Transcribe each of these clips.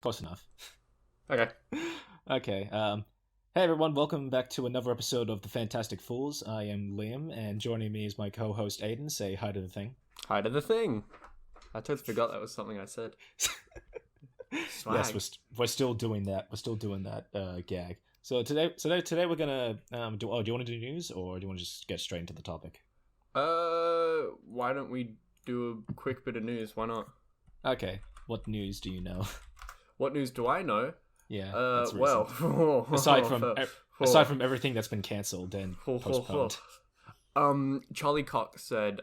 Close enough. Okay. Okay. Hey everyone, welcome back to another episode of the Fantastic Fools. I am Liam, and joining me is my co-host Aiden. Say hi to the thing. Hi to the thing. I totally forgot that was something I said. Yes, Swag. we're still doing that. We're still doing that gag. So today we're gonna do. Oh, do you want to do news, or do you want to just get straight into the topic? Why don't we do a quick bit of news? Why not? Okay. What news do you know? What news do I know? Yeah, that's recent. Well, Aside from everything that's been cancelled and postponed. Charlie Cox said,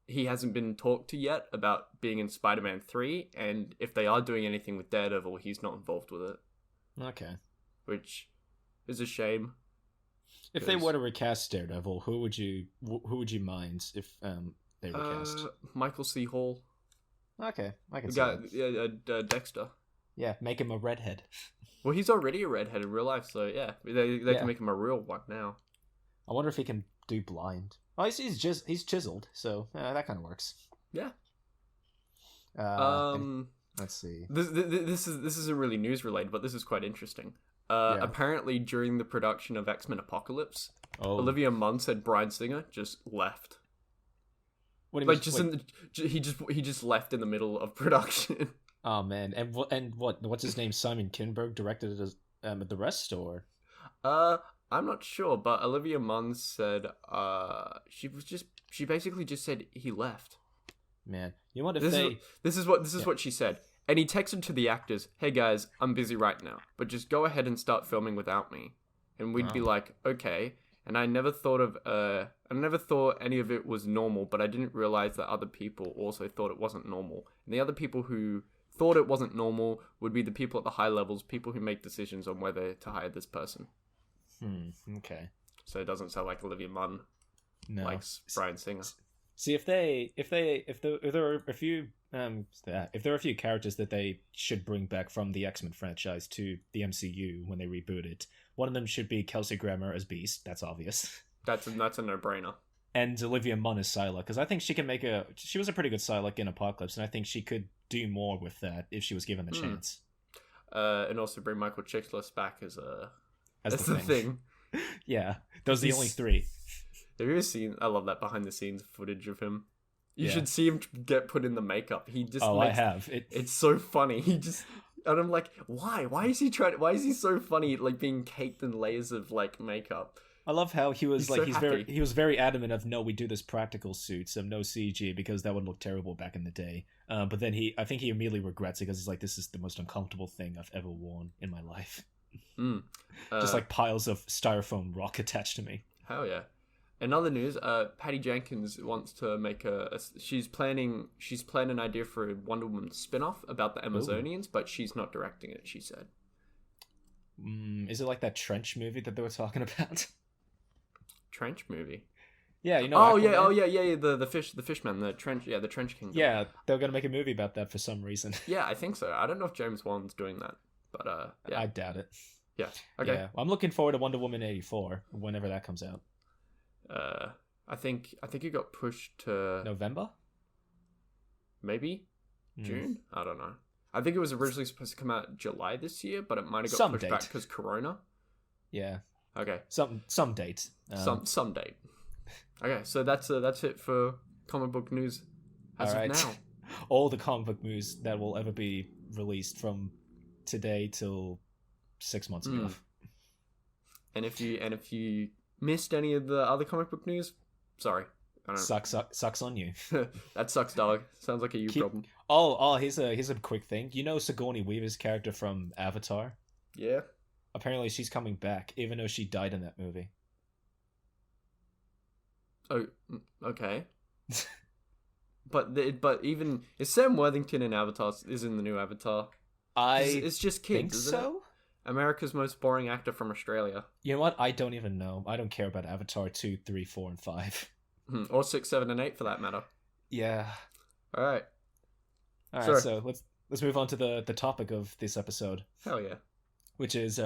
he hasn't been talked to yet about being in Spider-Man 3, and if they are doing anything with Daredevil, he's not involved with it, Okay. which is a shame. If they were to recast Daredevil, who would you mind if they recast? Michael C. Hall. Okay, I can The see guy, that. Dexter. Yeah, make him a redhead. Well, he's already a redhead in real life, so yeah, they Yeah. can make him a real one now. I wonder if he can do blind. Oh, he's chiseled, so that kind of works. Yeah. Let's see. This isn't really news related, but this is quite interesting. Yeah. Apparently during the production of X-Men Apocalypse, Oh, Olivia Munn said Bryan Singer just left. what do you Like mean? he just left in the middle of production. Oh man, and what's his name? Simon Kinberg directed it as the rest, or I'm not sure, but Olivia Munn said she basically just said he left. man, you know what if This they? is what she said. And he texted to the actors, "Hey guys, I'm busy right now, but just go ahead and start filming without me." And we'd be Oh. like, "Okay." And I never thought any of it was normal, but I didn't realize that other people also thought it wasn't normal. And the other people who thought it wasn't normal would be the people at the high levels, people who make decisions on whether to hire this person. Okay. So it doesn't sound like Olivia Munn No. likes Bryan Singer. See if there are a few characters that they should bring back from the X-Men franchise to the MCU when they reboot it. One of them should be Kelsey Grammer as Beast. That's obvious. That's a no-brainer. And Olivia Munn as Psylocke, because I think she was a pretty good Psylocke in Apocalypse, and I think she could do more with that if she was given the chance. And also bring Michael Chiklis back as The thing. Yeah, those are the only three. Have you ever seen? I love that behind the scenes footage of him. You Yeah. should see him get put in the makeup. He just. I have. It's so funny. And I'm like, why? Why is he so funny? Like being caked in layers of like makeup. I love how he was He's so happy. he was very adamant of no, we do this practical suits, no CG because that would look terrible back in the day. But then I think he immediately regrets it because he's like, this is the most uncomfortable thing I've ever worn in my life. Just like piles of styrofoam rock attached to me. Hell yeah. In other news, Patty Jenkins wants to make she's planning an idea for a Wonder Woman spin-off about the Amazonians, but she's not directing it, she said. Is it like that Trench movie that they were talking about? Trench movie? Yeah, you know. Yeah, the fishman, the Trench Kingdom. Yeah, they were gonna make a movie about that for some reason. Yeah, I think so. I don't know if James Wan's doing that, but yeah. I doubt it. Yeah. Okay. Yeah, I'm looking forward to Wonder Woman 84 whenever that comes out. I think it got pushed to November? maybe June. I don't know. I think it was originally supposed to come out July this year, but it might have got Some pushed date. back because Corona. Yeah, Okay, some date. some date. Okay, so that's it for comic book news as All right. of now. All the comic book news that will ever be released from today till 6 months ago. And if you missed any of the other comic book news, sorry. I don't Sucks on you. That sucks, dog. Sounds like a you problem. Oh, here's a quick thing. You know Sigourney Weaver's character from Avatar? Yeah. Apparently she's coming back, even though she died in that movie. Oh, okay. but even is Sam Worthington in Avatar is in the new Avatar? It's just kids, think isn't so? it? America's most boring actor from Australia. You know what? I don't even know. I don't care about Avatar 2, 3, 4, and 5. Or 6, 7, and 8 for that matter. Yeah. All right. Alright, so let's move on to the topic of this episode, Hell yeah. which is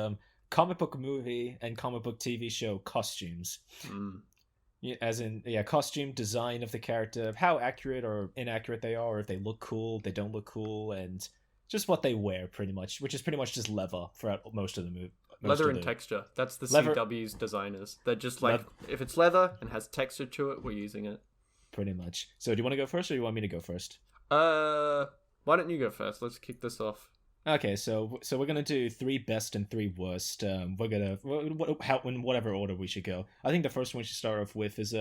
comic book movie and comic book TV show costumes. Yeah, as in, costume design of the character, how accurate or inaccurate they are, or if they look cool, they don't look cool, and just what they wear, pretty much, which is pretty much just leather throughout most of the movie. Leather and texture. That's the leather... CW's designers. They're just like, if it's leather and has texture to it, we're using it. Pretty much. So do you want to go first, or do you want me to go first? Why don't you go first? Let's kick this off. Okay, so we're gonna do 3 best and 3 worst. We're gonna in whatever order we should go. I think the first one we should start off with is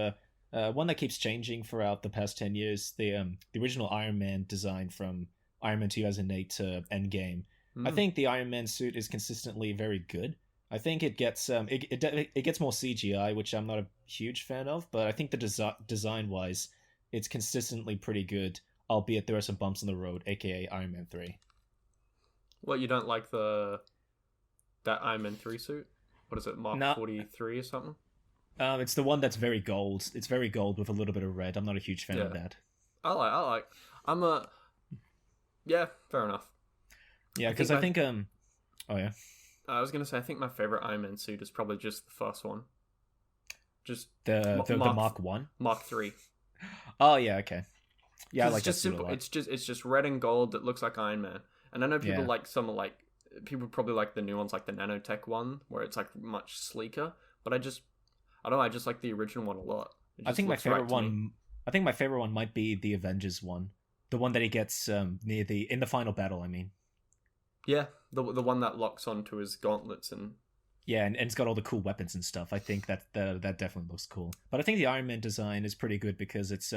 one that keeps changing throughout the past 10 years. The original Iron Man design from Iron Man 2008 to Endgame. I think the Iron Man suit is consistently very good. I think it gets it gets more CGI, which I'm not a huge fan of, but I think the design wise, it's consistently pretty good. Albeit there are some bumps in the road, aka Iron Man 3. What, you don't like that Iron Man 3 suit? What is it, Mark 43 or something? It's the one that's very gold. It's very gold with a little bit of red. I'm not a huge fan of that. Yeah, fair enough. Yeah, because I think oh yeah. I was gonna say I think my favorite Iron Man suit is probably just the first one. Just the Mark 1? Mark 3. Oh yeah, okay. Yeah, I like just that simple. It's just red and gold that looks like Iron Man. And I know people people probably like the new ones, like the nanotech one, where it's like much sleeker. But I don't know, I just like the original one a lot. I think my favorite one might be the Avengers one. The one that he gets in the final battle, I mean. Yeah, the one that locks onto his gauntlets and... Yeah, and it's got all the cool weapons and stuff. I think that definitely looks cool. But I think the Iron Man design is pretty good because it's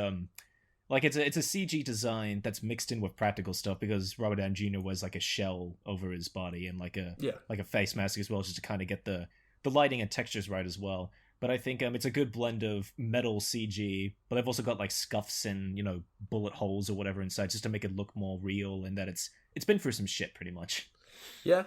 it's a CG design that's mixed in with practical stuff, because Robert Downey Jr. wears like a shell over his body and like a face mask as well, just to kind of get the lighting and textures right as well. But I think it's a good blend of metal CG, but they've also got like scuffs and bullet holes or whatever inside, just to make it look more real, and that it's been through some shit pretty much. Yeah.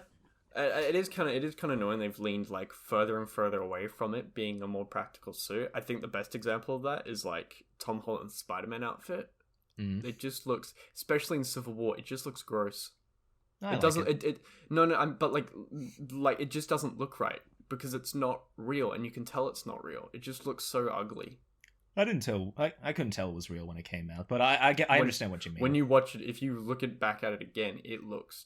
It is kind of annoying they've leaned like further and further away from it being a more practical suit. I think the best example of that is like Tom Holland's Spider-Man outfit. It just looks, especially in Civil War, it just looks gross. It doesn't. But it just doesn't look right because it's not real, and you can tell it's not real. It just looks so ugly. I couldn't tell it was real when it came out, but I understand what you mean. When you watch it, if you look back at it again, it looks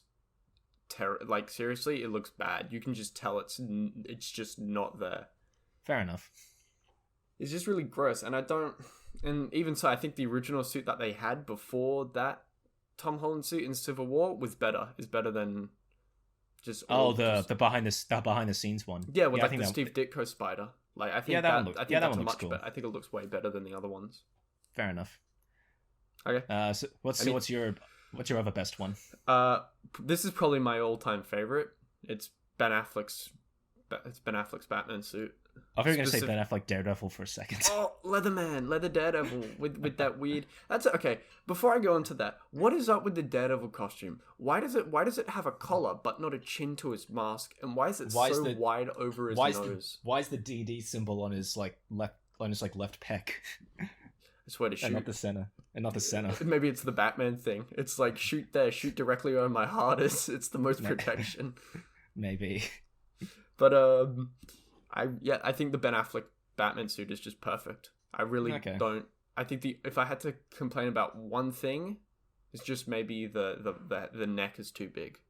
seriously, it looks bad. You can just tell it's just not there. Fair enough. It's just really gross, and even so, I think the original suit that they had before that Tom Holland suit in Civil War is better than just the behind the scenes one. Yeah, with the Steve Ditko spider. Like I think that one looks cool. I think it looks way better than the other ones. Fair enough. Okay. So what's your other best one? This is probably my all-time favorite. It's Ben Affleck's Batman suit. I thought you were going to say Ben Affleck Daredevil for a second. Oh, Leather Daredevil with that weird... That's okay. Before I go into that, what is up with the Daredevil costume? Why does it have a collar but not a chin to his mask? And why is it wide over his nose? Why is the DD symbol on his left pec? I swear to shoot. And not the center. Maybe it's the Batman thing. It's like shoot directly where my heart is. It's the most protection. Maybe. But I think the Ben Affleck Batman suit is just perfect. I really don't. I think if I had to complain about one thing, it's just maybe the neck is too big.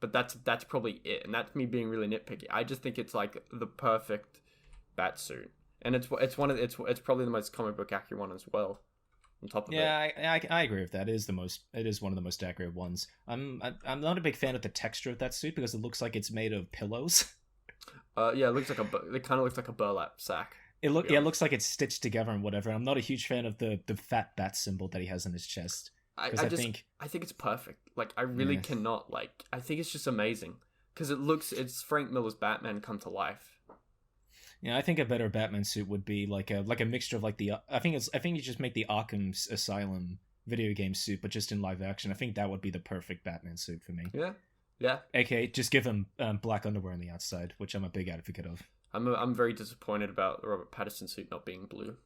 But that's probably it, and that's me being really nitpicky. I just think it's like the perfect bat suit, and it's probably the most comic book accurate one as well. On top of I agree with that. It is one of the most accurate ones. I'm not a big fan of the texture of that suit because it looks like it's made of pillows. It kind of looks like a burlap sack. It looks like it's stitched together and whatever. I'm not a huge fan of the fat bat symbol that he has on his chest. I think it's perfect. Like I really cannot I think it's just amazing because it's Frank Miller's Batman come to life. Yeah, I think a better Batman suit would be like a mixture of I think you just make the Arkham Asylum video game suit, but just in live action. I think that would be the perfect Batman suit for me. Yeah. AKA, just give him black underwear on the outside, which I'm a big advocate of. I'm very disappointed about the Robert Pattinson suit not being blue.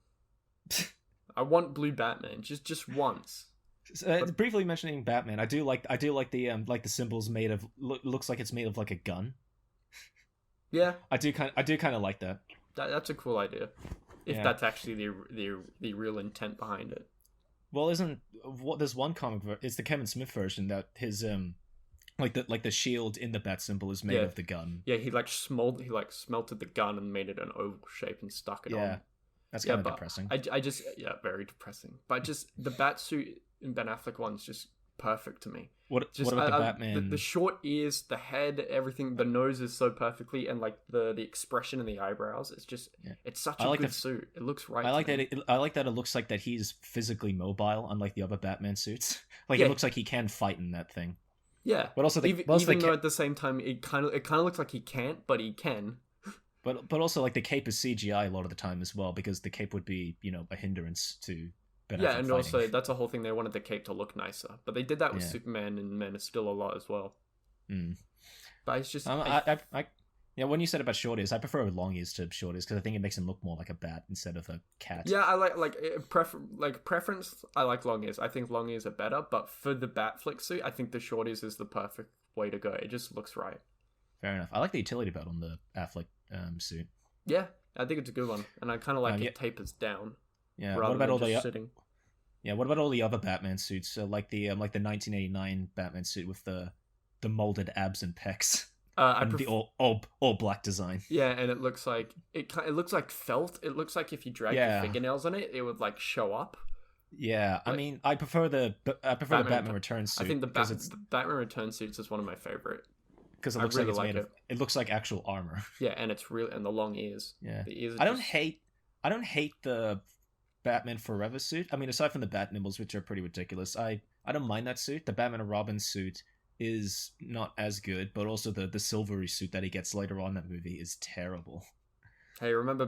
I want blue Batman, just once. Briefly mentioning Batman, I do like the symbols made of looks like it's made of like a gun. Yeah, I do kind of like that. That's a cool idea. If that's actually the real intent behind it. Well, isn't what there's one it's the Kevin Smith version that his like the shield in the bat symbol is made Yeah. of the gun. Yeah, he like smelted the gun and made it an oval shape and stuck it on. That's Yeah, kind of but depressing. I just very depressing. But just the bat suit in Ben Affleck one's just perfect to me. What Just about the Batman? the short ears, the head, everything, the nose is so perfectly, and like the expression and the eyebrows. It's just it's such a good suit. It looks right. I like to that. me. I like that it looks like that he's physically mobile, unlike the other Batman suits. Like Yeah. it looks like he can fight in that thing. Yeah, But also, even though at the same time it kind of looks like he can't, but he can. but also like the cape is CGI a lot of the time as well, because the cape would be a hindrance to Ben Affleck Yeah, and fighting. also that's a whole thing. They wanted the cape to look nicer, but they did that with Yeah. Superman and Man of Steel a lot as well. Mm. But it's just Yeah, when you said about short ears, I prefer long ears to short ears because I think it makes him look more like a bat instead of a cat. yeah, I preference. I like long ears. I think long ears are better, but for the Batflick suit, I think the short ears is the perfect way to go. It just looks right. Fair enough. I like the utility belt on the Affleck suit. Yeah, I think it's a good one, and I kind of like yeah. it tapers down. Yeah. Rather What about than all just the sitting? Yeah, what about all the other Batman suits? So like the 1989 Batman suit with the molded abs and pecs, and the all black design. Yeah, and it looks like it looks like felt. It looks like if you drag your fingernails on it, it would like show up. Yeah, I mean, I prefer the Batman Returns suit. I think the Batman Returns suits is one of my favorite because it looks like it's made of. It looks like actual armor. Yeah, and it's real, and the long ears. Yeah, the ears. I don't hate the Batman Forever suit. I mean, aside from the bat nibbles, which are pretty ridiculous, I don't mind that suit. The Batman and Robin suit is not as good, but also the silvery suit that he gets later on in that movie is terrible. Hey, remember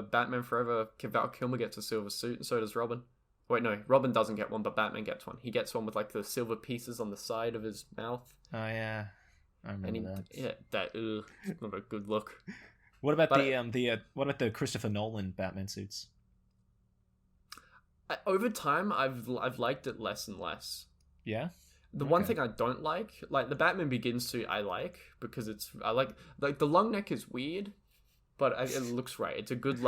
Batman Forever? Val Kilmer gets a silver suit, and so does Robin. Wait, no, Robin doesn't get one, but Batman gets one. He gets one with like the silver pieces on the side of his mouth. Oh yeah, I remember that. Yeah, that not a good look. What about what about the Christopher Nolan Batman suits? Over time, I've liked it less and less. Yeah. The one thing I don't like the Batman Begins suit, I like because I like the long neck is weird, but it looks right. It's a good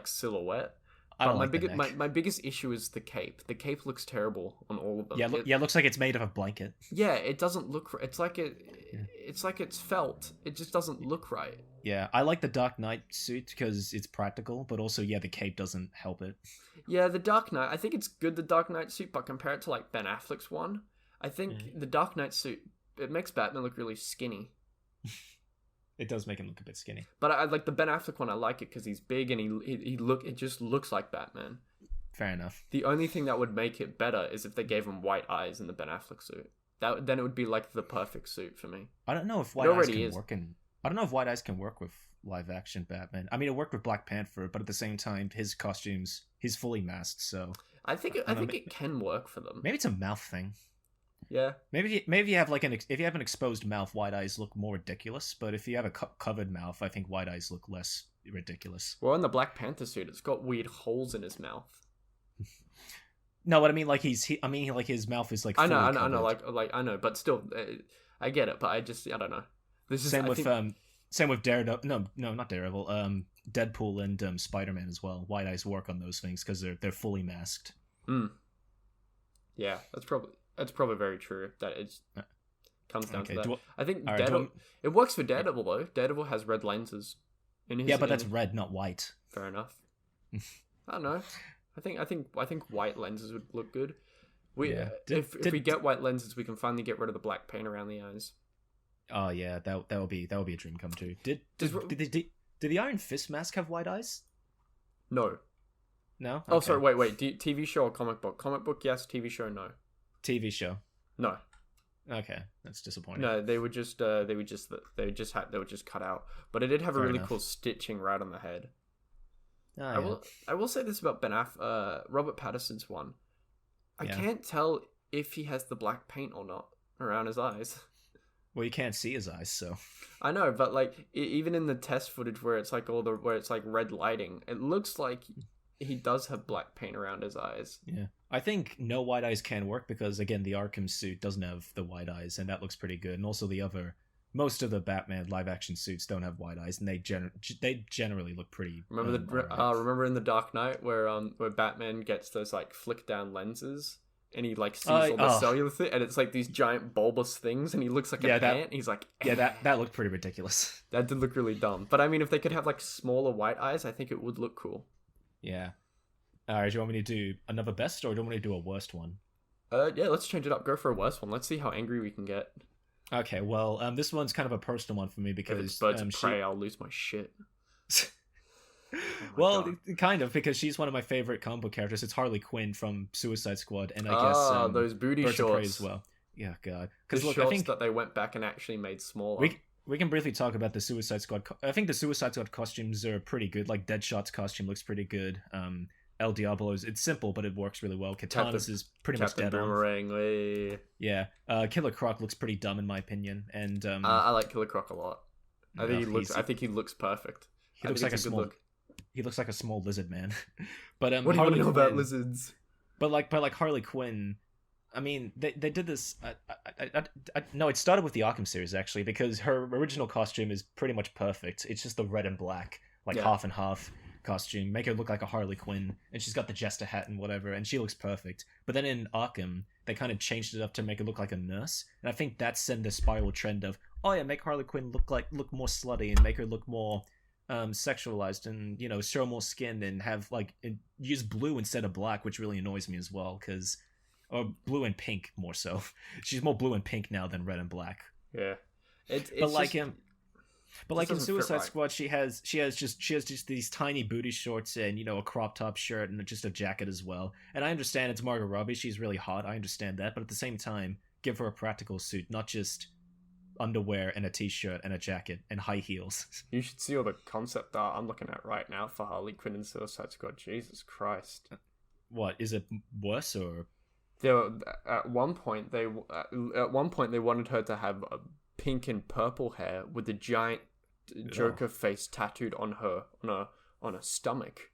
silhouette. I don't my biggest issue is the cape. The cape looks terrible on all of them. Yeah, it looks like it's made of a blanket. Yeah, it doesn't look. It's like it's felt. It just doesn't look right. Yeah, I like the Dark Knight suit because it's practical, but also the cape doesn't help it. Yeah, the Dark Knight. I think it's good, the Dark Knight suit, but compare it to like Ben Affleck's one, I think the Dark Knight suit, it makes Batman look really skinny. It does make him look a bit skinny. But I like the Ben Affleck one. I like it because he's big and it just looks like Batman. Fair enough. The only thing that would make it better is if they gave him white eyes in the Ben Affleck suit. Then it would be like the perfect suit for me. I don't know if white eyes can work I don't know if white eyes can work with live action Batman. I mean, it worked with Black Panther, but at the same time, his costumes, he's fully masked, so I think it can work for them. Maybe it's a mouth thing. Yeah. Maybe you have if you have an exposed mouth, white eyes look more ridiculous. But if you have a covered mouth, I think white eyes look less ridiculous. Well, in the Black Panther suit, it's got weird holes in his mouth. No, what I mean, like his mouth is like. I know, I know, but still, I get it. But I don't know. This is same with Daredevil. No, not Daredevil. Deadpool and Spider-Man as well. White eyes work on those things because they're fully masked. Yeah, that's probably very true. That it comes down to that. I think it works for Daredevil though. Daredevil has red lenses. But that's red, not white. Fair enough. I don't know. I think white lenses would look good. If we get white lenses, we can finally get rid of the black paint around the eyes. Oh yeah, that would be a dream come true. Did the Iron Fist mask have white eyes? No. No. Okay. Oh, sorry. Wait. TV show or comic book? Comic book, yes. TV show, no. TV show. No. Okay, that's disappointing. No, they were just cut out. But it did have a really cool stitching right on the head. I will say this about Robert Pattinson's one. I can't tell if he has the black paint or not around his eyes. Well, you can't see his eyes, so. I know, but like even in the test footage where it's like red lighting, it looks like he does have black paint around his eyes. Yeah, I think no white eyes can work because again, the Arkham suit doesn't have the white eyes, and that looks pretty good. And also the other most of the Batman live action suits don't have wide eyes, and they generally look pretty. Remember remember in the Dark Knight where Batman gets those like flick down lenses, and he like sees all the cellular thing, and it's like these giant bulbous things, and he looks like an ant. He's like, that looked pretty ridiculous. That did look really dumb. But I mean, if they could have like smaller white eyes, I think it would look cool. Yeah. All right. Do you want me to do another best, or do you want me to do a worst one? Yeah, let's change it up. Go for a worst one. Let's see how angry we can get. Okay, well, this one's kind of a personal one for me because if it's Birds of Prey, I'll lose my shit. Well, kind of, because she's one of my favorite comic book characters. It's Harley Quinn from Suicide Squad, and I guess those booty Birds shorts of Prey as well. Yeah, God, because look, I think that they went back and actually made smaller. We can briefly talk about the Suicide Squad. I think the Suicide Squad costumes are pretty good. Like Deadshot's costume looks pretty good. El Diablo's, it's simple, but it works really well. Katana's is pretty much dead Boomerang, on. Yeah. Killer Croc looks pretty dumb in my opinion, and I like Killer Croc a lot. I think he looks perfect. He looks like a small lizard man. But what do you want to know about lizards? But like Harley Quinn, I mean, they did this. No, it started with the Arkham series actually, because her original costume is pretty much perfect. It's just the red and black, half and half costume, make her look like a Harley Quinn, and she's got the jester hat and whatever, and she looks perfect. But then in Arkham, they kind of changed it up to make her look like a nurse, and I think that sent the spiral trend of, oh yeah, make Harley Quinn look more slutty and make her look more sexualized, and show more skin, and have use blue instead of black, which really annoys me as well, or blue and pink more so. She's more blue and pink now than red and black. Yeah, But like in Suicide Squad, she has just these tiny booty shorts and a crop top shirt and just a jacket as well. And I understand it's Margot Robbie; she's really hot. I understand that, but at the same time, give her a practical suit, not just underwear and a t-shirt and a jacket and high heels. You should see all the concept art I'm looking at right now for Harley Quinn and Suicide Squad. Jesus Christ! What is it worse or? At one point they wanted her to have a pink and purple hair with the giant Joker face tattooed on her on a stomach.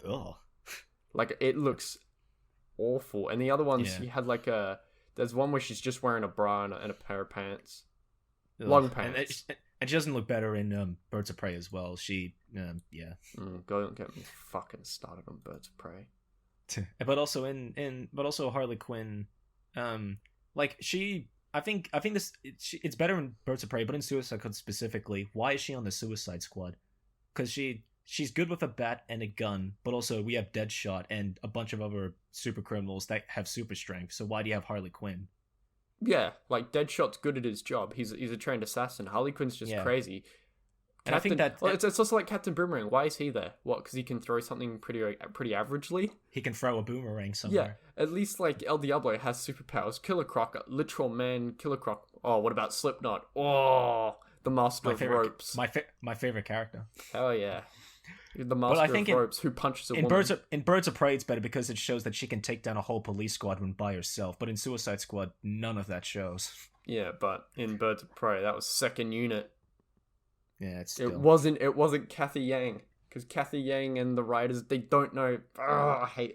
Oh, it looks awful. And the other ones, she had there's one where she's just wearing a bra and a pair of pants, long pants. And she doesn't look better in Birds of Prey as well. She, yeah. Don't get me fucking started on Birds of Prey. But also but also Harley Quinn, I think it's better in Birds of Prey, but in Suicide Squad specifically, why is she on the Suicide Squad? Because she's good with a bat and a gun, but also we have Deadshot and a bunch of other super criminals that have super strength. So why do you have Harley Quinn? Yeah, Deadshot's good at his job. He's a trained assassin. Harley Quinn's just crazy. And I think that it's also like Captain Boomerang. Why is he there? What? Because he can throw something pretty averagely. He can throw a boomerang somewhere. Yeah, at least El Diablo has superpowers. Killer Croc, literal man. Killer Croc. Oh, what about Slipknot? Oh, the master of ropes. My favorite character. Hell yeah, the master of ropes who punches a woman. In Birds of Prey, it's better because it shows that she can take down a whole police squadron by herself. But in Suicide Squad, none of that shows. Yeah, but in Birds of Prey, that was second unit. Yeah, it wasn't Kathy Yang, because Kathy Yang and the writers, they don't know. I hate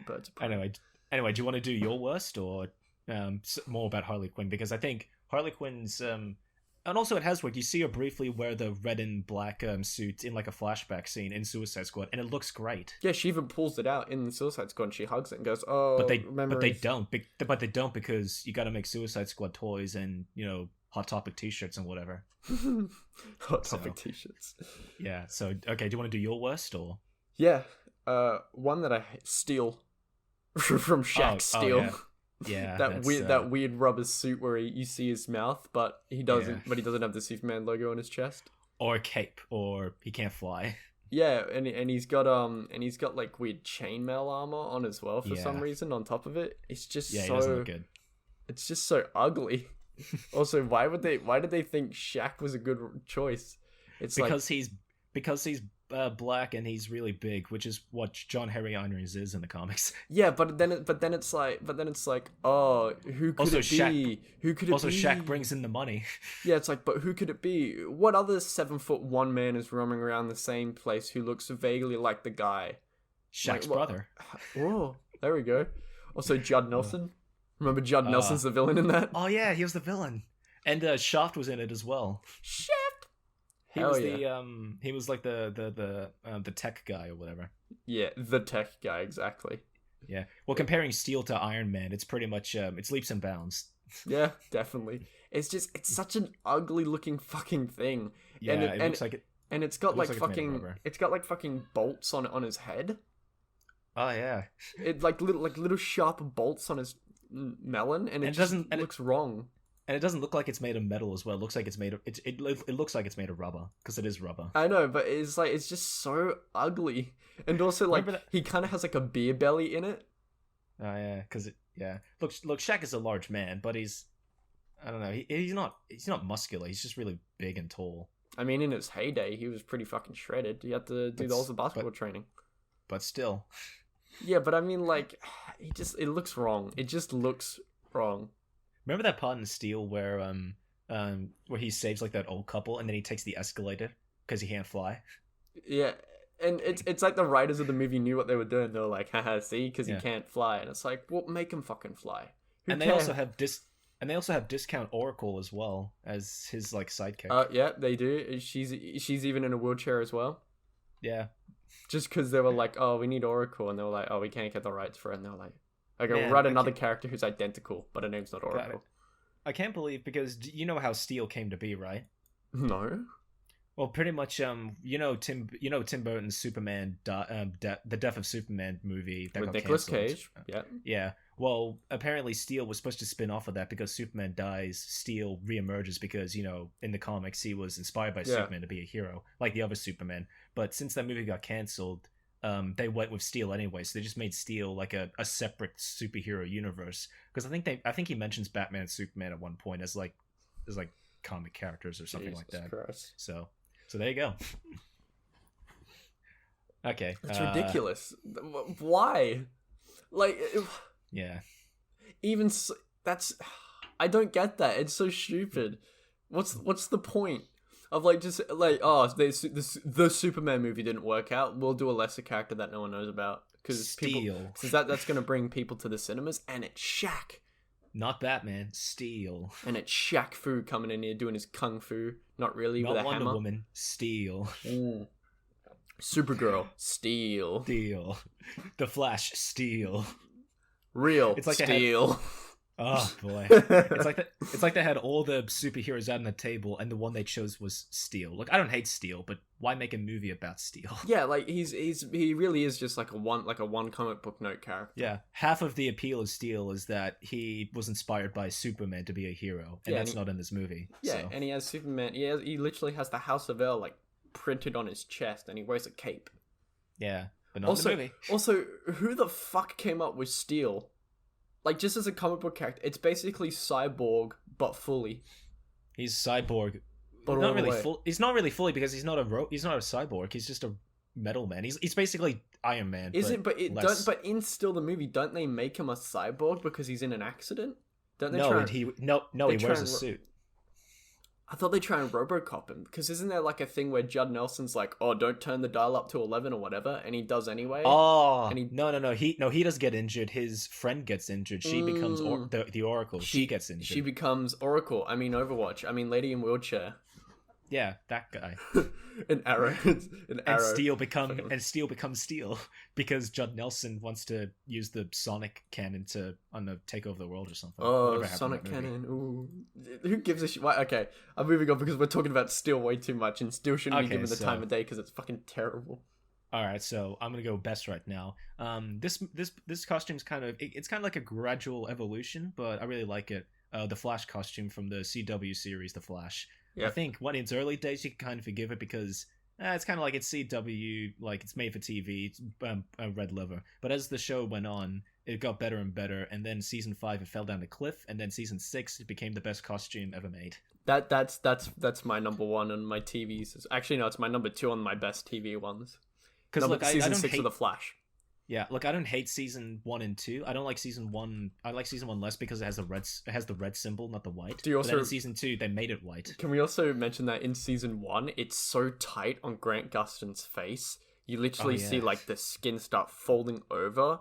Birds of Prey. Anyway, do you want to do your worst or more about Harley Quinn? Because I think Harley Quinn's and also it has worked. You see her briefly wear the red and black suit in a flashback scene in Suicide Squad, and it looks great. Yeah, she even pulls it out in the Suicide Squad and she hugs it and goes, "Oh." But they don't because you got to make Suicide Squad toys and Hot Topic t-shirts and whatever. Hot Topic t-shirts. Yeah, so okay, do you want to do your worst or? Yeah, one that I steal from Shaq Steel. Oh, yeah. that weird rubber suit where you see his mouth, but he doesn't have the Superman logo on his chest. Or a cape, or he can't fly. Yeah, and he's got weird chainmail armor on as well for some reason on top of it. It's just he doesn't look good. It's just so ugly. Also, why did they think Shaq was a good choice? It's because he's black and he's really big, which is what John Henry Irons is in the comics. Yeah, but then it's like, oh, who could it be? Who could it be? Also, Shaq brings in the money. Yeah, it's like, but who could it be? What other 7'1" man is roaming around the same place who looks vaguely like the guy? Shaq's brother. Oh, there we go. Also, Judd Nelson. Remember Judd Nelson's the villain in that? Oh yeah, he was the villain. And Shaft was in it as well. Shaft. He Hell was yeah. he was like the tech guy or whatever. Yeah, the tech guy, exactly. Yeah. Well, comparing Steel to Iron Man, it's pretty much it's leaps and bounds. Yeah, definitely. It's such an ugly looking fucking thing. Yeah, And it looks like it. and it's got It looks like like it's made of fucking rubber. it's got like fucking bolts on his head. Oh yeah. It like little sharp bolts on his melon, and it And it just doesn't- and it- looks wrong. And it doesn't look like it's made of metal as well. It looks like it's made of it looks like it's made of rubber because it is rubber. I know, but it's just so ugly. And also like Remember that- he kind of has like a beer belly in it. Oh yeah, because Look, Shaq is a large man, but I don't know. He's not muscular. He's just really big and tall. I mean, in his heyday, he was pretty fucking shredded. He had to do all the basketball training. But still, Yeah, but I mean, like, it looks wrong. It just looks wrong. remember that part in Steel where he saves like that old couple and then he takes the escalator because he can't fly. Yeah, and it's like the writers of the movie knew what they were doing. They were like, haha, see, because he Yeah. can't fly. And it's like, well, make him fucking fly. Who And they cares? also have Discount Oracle as well as his like sidekick. Yeah, they do. She's even in a wheelchair as well. Yeah. Just because they were like, oh, we need Oracle. And they were like, oh, we can't get the rights for it. And they were like, okay, Man, we'll write I another character who's identical, but her name's not Got it. Oracle. I can't believe because you know how Steel came to be, right? No. Well, pretty much Tim Burton's Superman the Death of Superman movie that With got Nicolas canceled. Cage. Yeah. Yeah. Well, apparently Steel was supposed to spin off of that because Superman dies, Steel reemerges because, in the comics he was inspired by Yeah. Superman to be a hero, like the other Superman. But since that movie got cancelled, they went with Steel anyway, so they just made Steel like a separate superhero universe. Because I think he mentions Batman and Superman at one point as like comic characters or something like that. Christ. So there you go. Okay. It's ridiculous. Why? Like, Yeah. even so, that's I don't get that. It's so stupid. What's the point of like just like the Superman movie didn't work out? We'll do a lesser character that no one knows about because that's going to bring people to the cinemas, and it's Shaq. Not Batman, Steel. And it's Shaq Fu coming in here doing his kung fu. Not really, Not with a Wonder hammer. Woman, Steel. Supergirl, Steel. Steel. The Flash, Steel. Real, It's like they Steel. Oh boy. It's like they had all the superheroes out on the table and the one they chose was Steel. Look, I don't hate Steel, but why make a movie about Steel? Yeah, like he really is just like a one comic book note character. Yeah, half of the appeal of Steel is that he was inspired by Superman to be a hero, and Yeah, that's and not in this movie. Yeah, so. and he has Superman. He literally has the House of L like printed on his chest, and he wears a cape. Yeah, but not in the movie. Also, who the fuck came up with Steel? Like, just as a comic book character, it's basically Cyborg, but fully. He's Cyborg, But not all the really way. full. He's not really fully because he's not a cyborg. He's just a metal man. He's basically Iron Man. But in Still the movie, don't they make him a cyborg because he's in an accident? Don't they he try wears a and- suit. I thought they try and RoboCop him, because isn't there like a thing where Judd Nelson's like, oh, don't turn the dial up to 11 or whatever, and he does anyway? Oh, And he- no. He does get injured. His friend gets injured. She becomes the Oracle. She gets injured. She becomes Oracle. I mean Overwatch. I mean Lady in Wheelchair. Yeah, that guy. An arrow. And Steel becomes Steel because Judd Nelson wants to use the Sonic cannon to take over the world or something. Oh, Whatever happened Sonic in that movie. Cannon. Ooh. Who gives a shit? Okay, I'm moving on because we're talking about Steel way too much, and Steel shouldn't be Okay, given the so- time of day because it's fucking terrible. All right, so I'm gonna go best right now. This costume's kind of like a gradual evolution, but I really like it. The Flash costume from the CW series, The Flash. Yeah. I think when its early days you can kind of forgive it because it's kind of like it's CW, like it's made for TV, it's a red leather. But as the show went on, it got better and better, and then season 5 it fell down the cliff, and then season 6 it became the best costume ever made. That's my number one on my TVs. Actually, no, it's my number 2 on my best TV ones. Because look, I season don't 6 hate of The Flash. Yeah, look, I don't hate season 1 and 2. I don't like season 1. I like season 1 less because it has the red symbol, not the white. Do you But then also- in season 2 they made it white. Can we also mention that in season 1, it's so tight on Grant Gustin's face, you literally see yeah. like the skin start folding over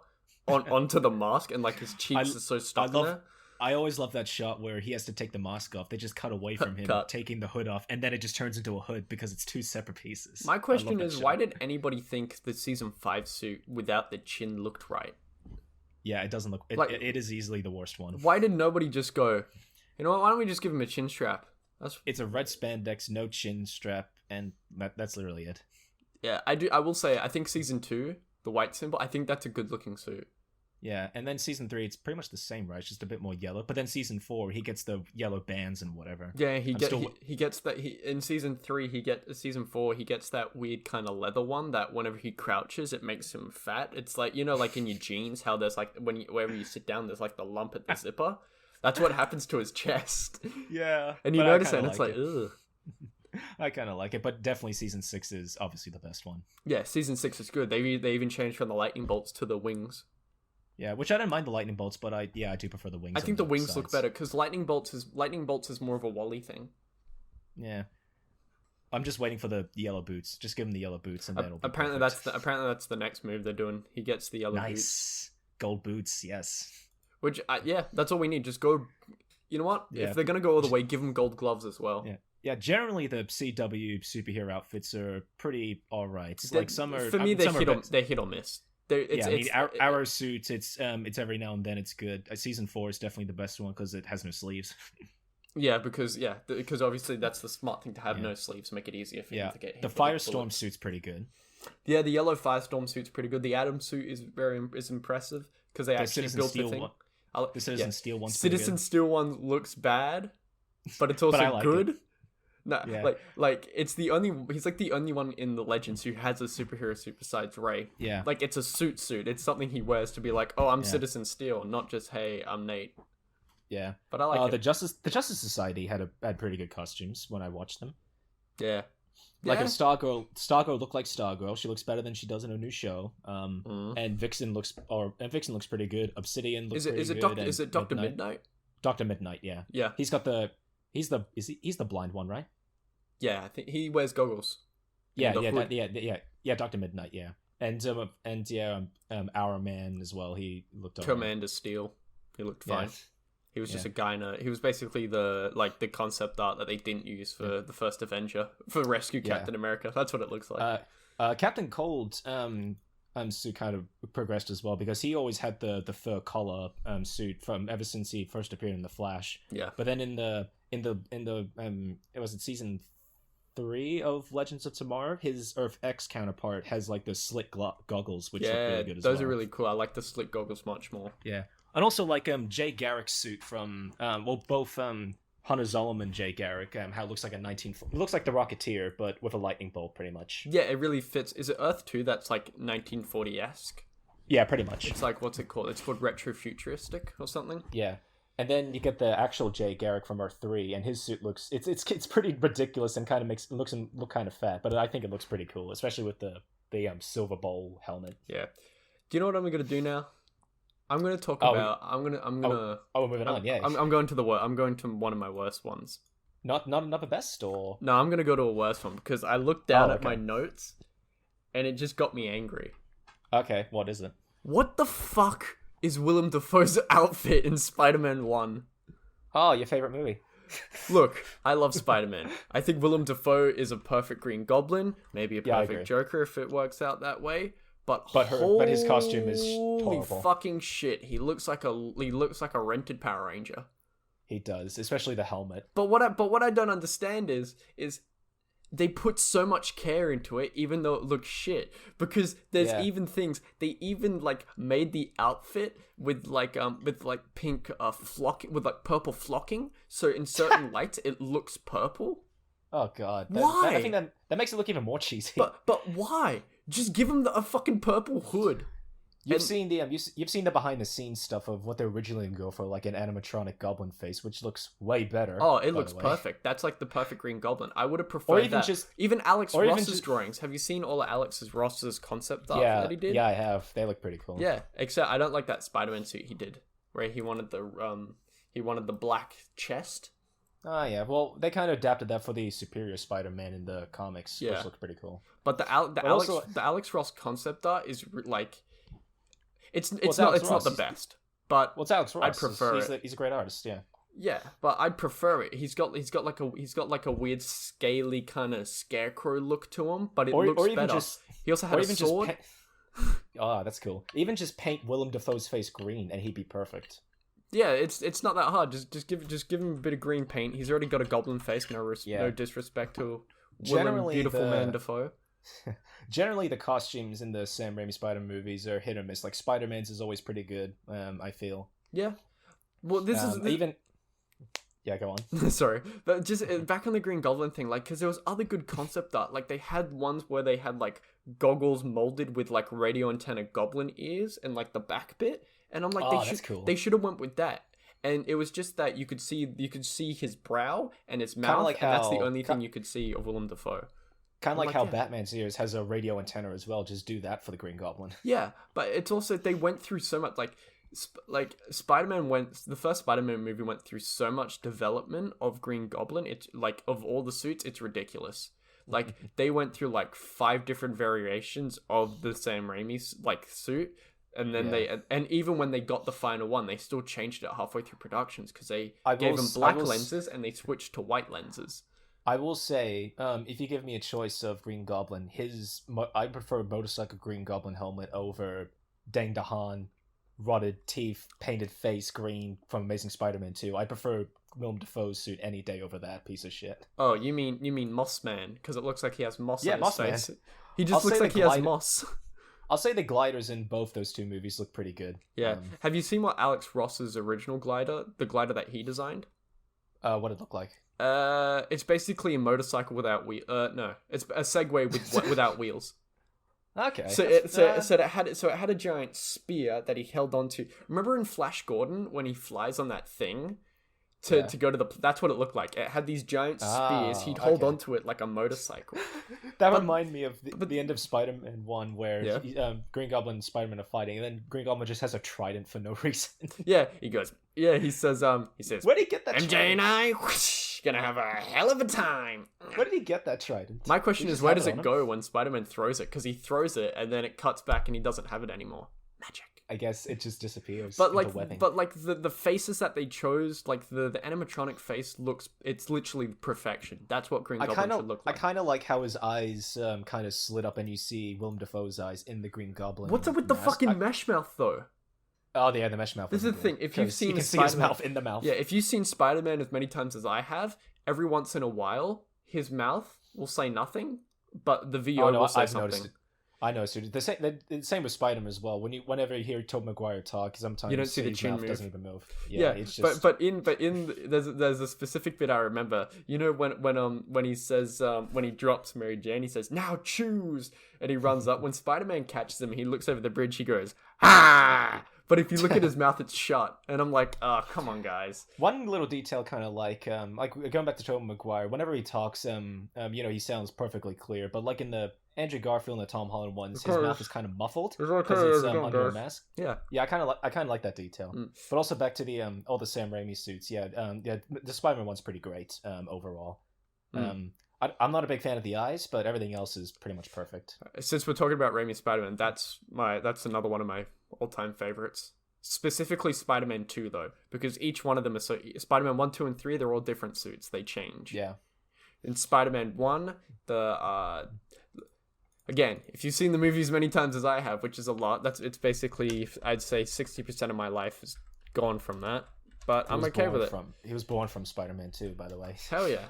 onto the mask, and like his cheeks are so stuck in there. I always love that shot where he has to take the mask off. They just cut away from him taking the hood off, and then it just turns into a hood because it's two separate pieces. My question is, why did anybody think the season 5 suit without the chin looked right? Yeah, it doesn't look. It is easily the worst one. Why did nobody just go, you know what? Why don't we just give him a chin strap? It's a red spandex, no chin strap, and that's literally it. Yeah, I will say, I think season 2, the white symbol, I think that's a good looking suit. Yeah, and then season 3, it's pretty much the same, right? It's just a bit more yellow. But then season 4, he gets the yellow bands and whatever. Yeah, he gets that. In season 3, season 4, he gets that weird kind of leather one that whenever he crouches, it makes him fat. It's like, you know, like in your jeans, how there's like wherever you sit down, there's like the lump at the zipper. That's what happens to his chest. Yeah, and you notice it, and it's like, ugh. I kind of like it, but definitely season 6 is obviously the best one. Yeah, season 6 is good. They even changed from the lightning bolts to the wings. Yeah, which I don't mind the lightning bolts, but I do prefer the wings. I think the wings look better because lightning bolts is more of a Wally thing. Yeah, I'm just waiting for the yellow boots. Just give him the yellow boots, and then it'll be apparently that's the next move they're doing. He gets the yellow boots. Gold boots, yes. Which that's all we need. Just go. You know what? Yeah. If they're gonna go all the way, give them gold gloves as well. Yeah. Yeah, generally the CW superhero outfits are pretty alright. Like some are, for me, they're hit or miss. Arrow suits, it's every now and then it's good. Season 4 is definitely the best one because it has no sleeves. because obviously that's the smart thing to have no sleeves, make it easier for him to get hit. The Firestorm suit's pretty good. Yeah, the yellow Firestorm suit's pretty good. The Atom suit is impressive because they actually built the thing. The Citizen Steel one's Citizen Steel one looks bad, but it's also good. It. No, like it's he's like the only one in the Legends who has a superhero suit besides Ray. Yeah. Like it's a suit. It's something he wears to be like, oh, I'm Citizen Steel, not just, hey, I'm Nate. Yeah. But I like the Justice Society had pretty good costumes when I watched them. Yeah. Like if Stargirl looked like Stargirl. She looks better than she does in her new show. And Vixen looks pretty good. Obsidian looks pretty good. Is it Dr. Midnight? Dr. Midnight, yeah. Yeah. He's the blind one, right? Yeah, I think he wears goggles. Yeah, Dr. Midnight, yeah. And Our Man as well. He looked Commander Steel. He looked fine. Yeah. He was just a guy he was basically the concept art that they didn't use for the first Avenger for Rescue Captain America. That's what it looks like. Captain Cold suit kind of progressed as well because he always had the fur collar suit from ever since he first appeared in the Flash. Yeah. But then in the it was in season 3 of Legends of Tomorrow, his Earth X counterpart has like the slit goggles, which look really good as well. Those are really cool. I like the slit goggles much more. Yeah. And also like Jay Garrick's suit from both Hunter Zolomon and Jay Garrick, how it looks like it looks like the Rocketeer but with a lightning bolt pretty much. Yeah, it really fits. Is it Earth 2 that's like 1940-esque? Yeah, pretty much. It's like, what's it called? It's called retrofuturistic or something. Yeah. And then you get the actual Jay Garrick from Earth 3, and his suit looks it's pretty ridiculous and kind of makes looks kind of fat, but I think it looks pretty cool, especially with the silver bowl helmet. Yeah. Do you know what I'm gonna do now? I'm gonna talk about. I'm gonna. we're moving on. Yeah. I'm going to I'm going to one of my worst ones. Not another best, or no? I'm gonna go to a worse one because I looked down at my notes, and it just got me angry. Okay, what is it? What the fuck is Willem Dafoe's outfit in Spider-Man 1? Oh, your favorite movie. Look, I love Spider-Man. I think Willem Dafoe is a perfect Green Goblin, maybe a perfect Joker if it works out that way. But his costume is horrible. Holy fucking shit! He looks like a rented Power Ranger. He does, especially the helmet. But what I don't understand is they put so much care into it, even though it looks shit. Because there's even things they even like made the outfit with pink flock with like purple flocking. So in certain lights, it looks purple. Oh god! Why? I think that makes it look even more cheesy. But why? Just give him a fucking purple hood. You've seen the behind the scenes stuff of what they originally go for, like an animatronic goblin face, which looks way better. Oh, it looks perfect. That's like the perfect Green Goblin. I would have preferred even Alex Ross's drawings. Have you seen all of Alex Ross's concept art that he did? Yeah, I have. They look pretty cool. Yeah, except I don't like that Spider-Man suit he did, where he wanted the black chest. Oh yeah, well they kind of adapted that for the Superior Spider-Man in the comics, which looked pretty cool. But the Alex Ross concept art is like, it's not the best. but Well, it's Alex Ross. I prefer it. He's a great artist. Yeah. Yeah, but I'd prefer it. He's got like a weird scaly kind of scarecrow look to him, but it looks even better. He also had a sword. Oh, that's cool. Even just paint Willem Dafoe's face green, and he'd be perfect. Yeah, it's not that hard. Just give him a bit of green paint. He's already got a goblin face. No disrespect to Willem, beautiful man Dafoe. Generally, the costumes in the Sam Raimi Spider-Man movies are hit or miss. Like Spider-Man's is always pretty good. I feel. Yeah. Well, this is even. Yeah, go on. Sorry, but just back on the Green Goblin thing, like, because there was other good concept art. Like, they had ones where they had like goggles molded with like radio antenna goblin ears and like the back bit, and I'm like, they should have went with that. And it was just that you could see his brow and his mouth, and that's the only thing you could see of Willem Dafoe. Kind of like how Batman's ears has a radio antenna as well. Just do that for the Green Goblin. Yeah, but it's also they went through so much the first Spider-Man movie went through so much development of Green Goblin. It's like, of all the suits, it's ridiculous. Like, they went through like 5 different variations of the Sam Raimi like suit, and then and even when they got the final one, they still changed it halfway through productions because they gave him black lenses and they switched to white lenses. I will say, if you give me a choice of Green Goblin, I prefer motorcycle Green Goblin helmet over Dane DeHaan rotted teeth, painted face green from Amazing Spider-Man 2. I prefer Willem Dafoe's suit any day over that piece of shit. Oh, you mean Mossman? Because it looks like he has moss on his Moss face. Man. He just looks like he has moss. I'll say the gliders in both those 2 movies look pretty good. Yeah. Have you seen what Alex Ross's original glider, the glider that he designed? What did it look like? It's basically a motorcycle without no, it's a Segway without wheels. Okay. So it had a giant spear that he held onto. Remember in Flash Gordon when he flies on that thing to go to that's what it looked like. It had these giant spears. He'd hold onto it like a motorcycle. That reminded me of the end of Spider-Man 1 where Green Goblin and Spider-Man are fighting, and then Green Goblin just has a trident for no reason. Yeah, he says where did he get that MJ trident? and I gonna have a hell of a time. Where did he get that trident? My question is, where does it go when Spider-Man throws it? Because he throws it and then it cuts back and he doesn't have it anymore. Magic. I guess it just disappears. But the faces that they chose, like the animatronic face it's literally perfection. That's what Green Goblin should look like. I kind of like how his eyes kind of slit up and you see Willem Dafoe's eyes in the Green Goblin. What's up with the fucking mesh mouth though? Oh yeah, the mesh mouth. This is the thing. If you've seen you can see his mouth in the mouth. Yeah, if you've seen Spider-Man as many times as I have, every once in a while, his mouth will say nothing, but the VO will say something. Noticed it. I noticed it. The same with Spider-Man as well. Whenever you hear Tobey Maguire talk, sometimes you don't see the his chin mouth move. Doesn't even move. Yeah, it's just... but in there's a specific bit I remember. You know when he says when he drops Mary Jane, he says now choose, and he runs up. When Spider-Man catches him, he looks over the bridge. He goes ah. But if you look at his mouth, it's shut, and I'm like, oh, come on, guys. One little detail, kind of like going back to Tobey Maguire, whenever he talks, he sounds perfectly clear. But like in the Andrew Garfield and the Tom Holland ones, his mouth is kind of muffled because it's under a mask. Yeah, I kind of like that detail. But also back to the all the Sam Raimi suits. The Spider-Man one's pretty great overall. I'm not a big fan of the eyes, but everything else is pretty much perfect. Since we're talking about Raimi Spider-Man, that's another one of my all-time favorites. Specifically Spider-Man 2, though, because each one of them is Spider-Man 1, 2, and 3, they're all different suits. They change. Yeah. In Spider-Man 1, again, if you've seen the movies many times as I have, which is a lot, it's basically, I'd say 60% of my life is gone from that. But I'm okay with it. He was born from Spider-Man 2, by the way. Hell yeah.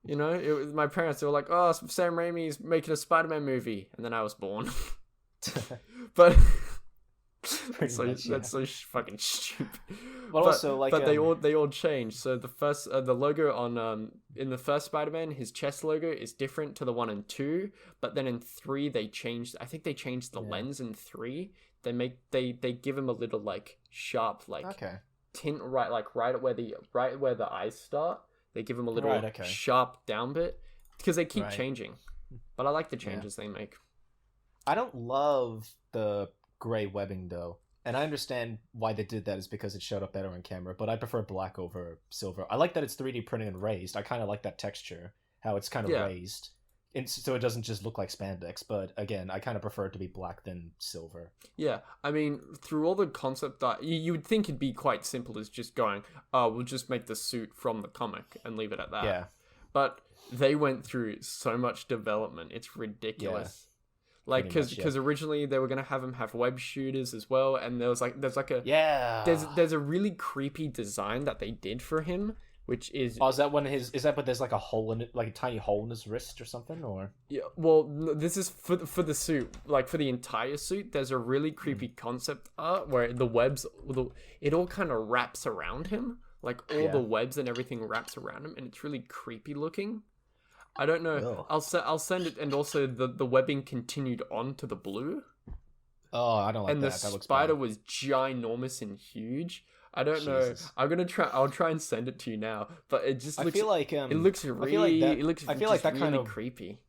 You know, my parents, they were like, oh, Sam Raimi's making a Spider-Man movie. And then I was born. But that's so fucking stupid. But they all changed. So the first, the logo on in the first Spider-Man, his chest logo is different to the one in 2. But then in 3, they changed. I think they changed the lens in 3. They give him a little like sharp tint right where the eyes start. They give him a little sharp down bit because they keep changing. But I like the changes they make. I don't love the gray webbing though. And I understand why they did that is because it showed up better on camera, but I prefer black over silver. I like that it's 3D printed and raised. I kind of like that texture, how it's kind of raised. so it doesn't just look like spandex. But again, I kind of prefer it to be black than silver. Yeah, I mean, through all the concept art, you would think it'd be quite simple as just going, oh, we'll just make the suit from the comic and leave it at that. Yeah. But they went through so much development. It's ridiculous. Like, because originally they were gonna have him have web shooters as well, and there's like a there's a really creepy design that they did for him, which is is that when but there's like a hole in it, like a tiny hole in his wrist or something, or yeah, well, this is for the suit, like for the entire suit. There's a really creepy concept art where the webs, it all kind of wraps around him, like all the webs and everything wraps around him, and it's really creepy looking. I don't know. Ugh. I'll send it, and also the webbing continued on to the blue. Oh, I don't like that. And the spider was ginormous and huge. I don't know. I'll try and send it to you now, but it just looks. I feel like it looks really. I feel like that kind of creepy.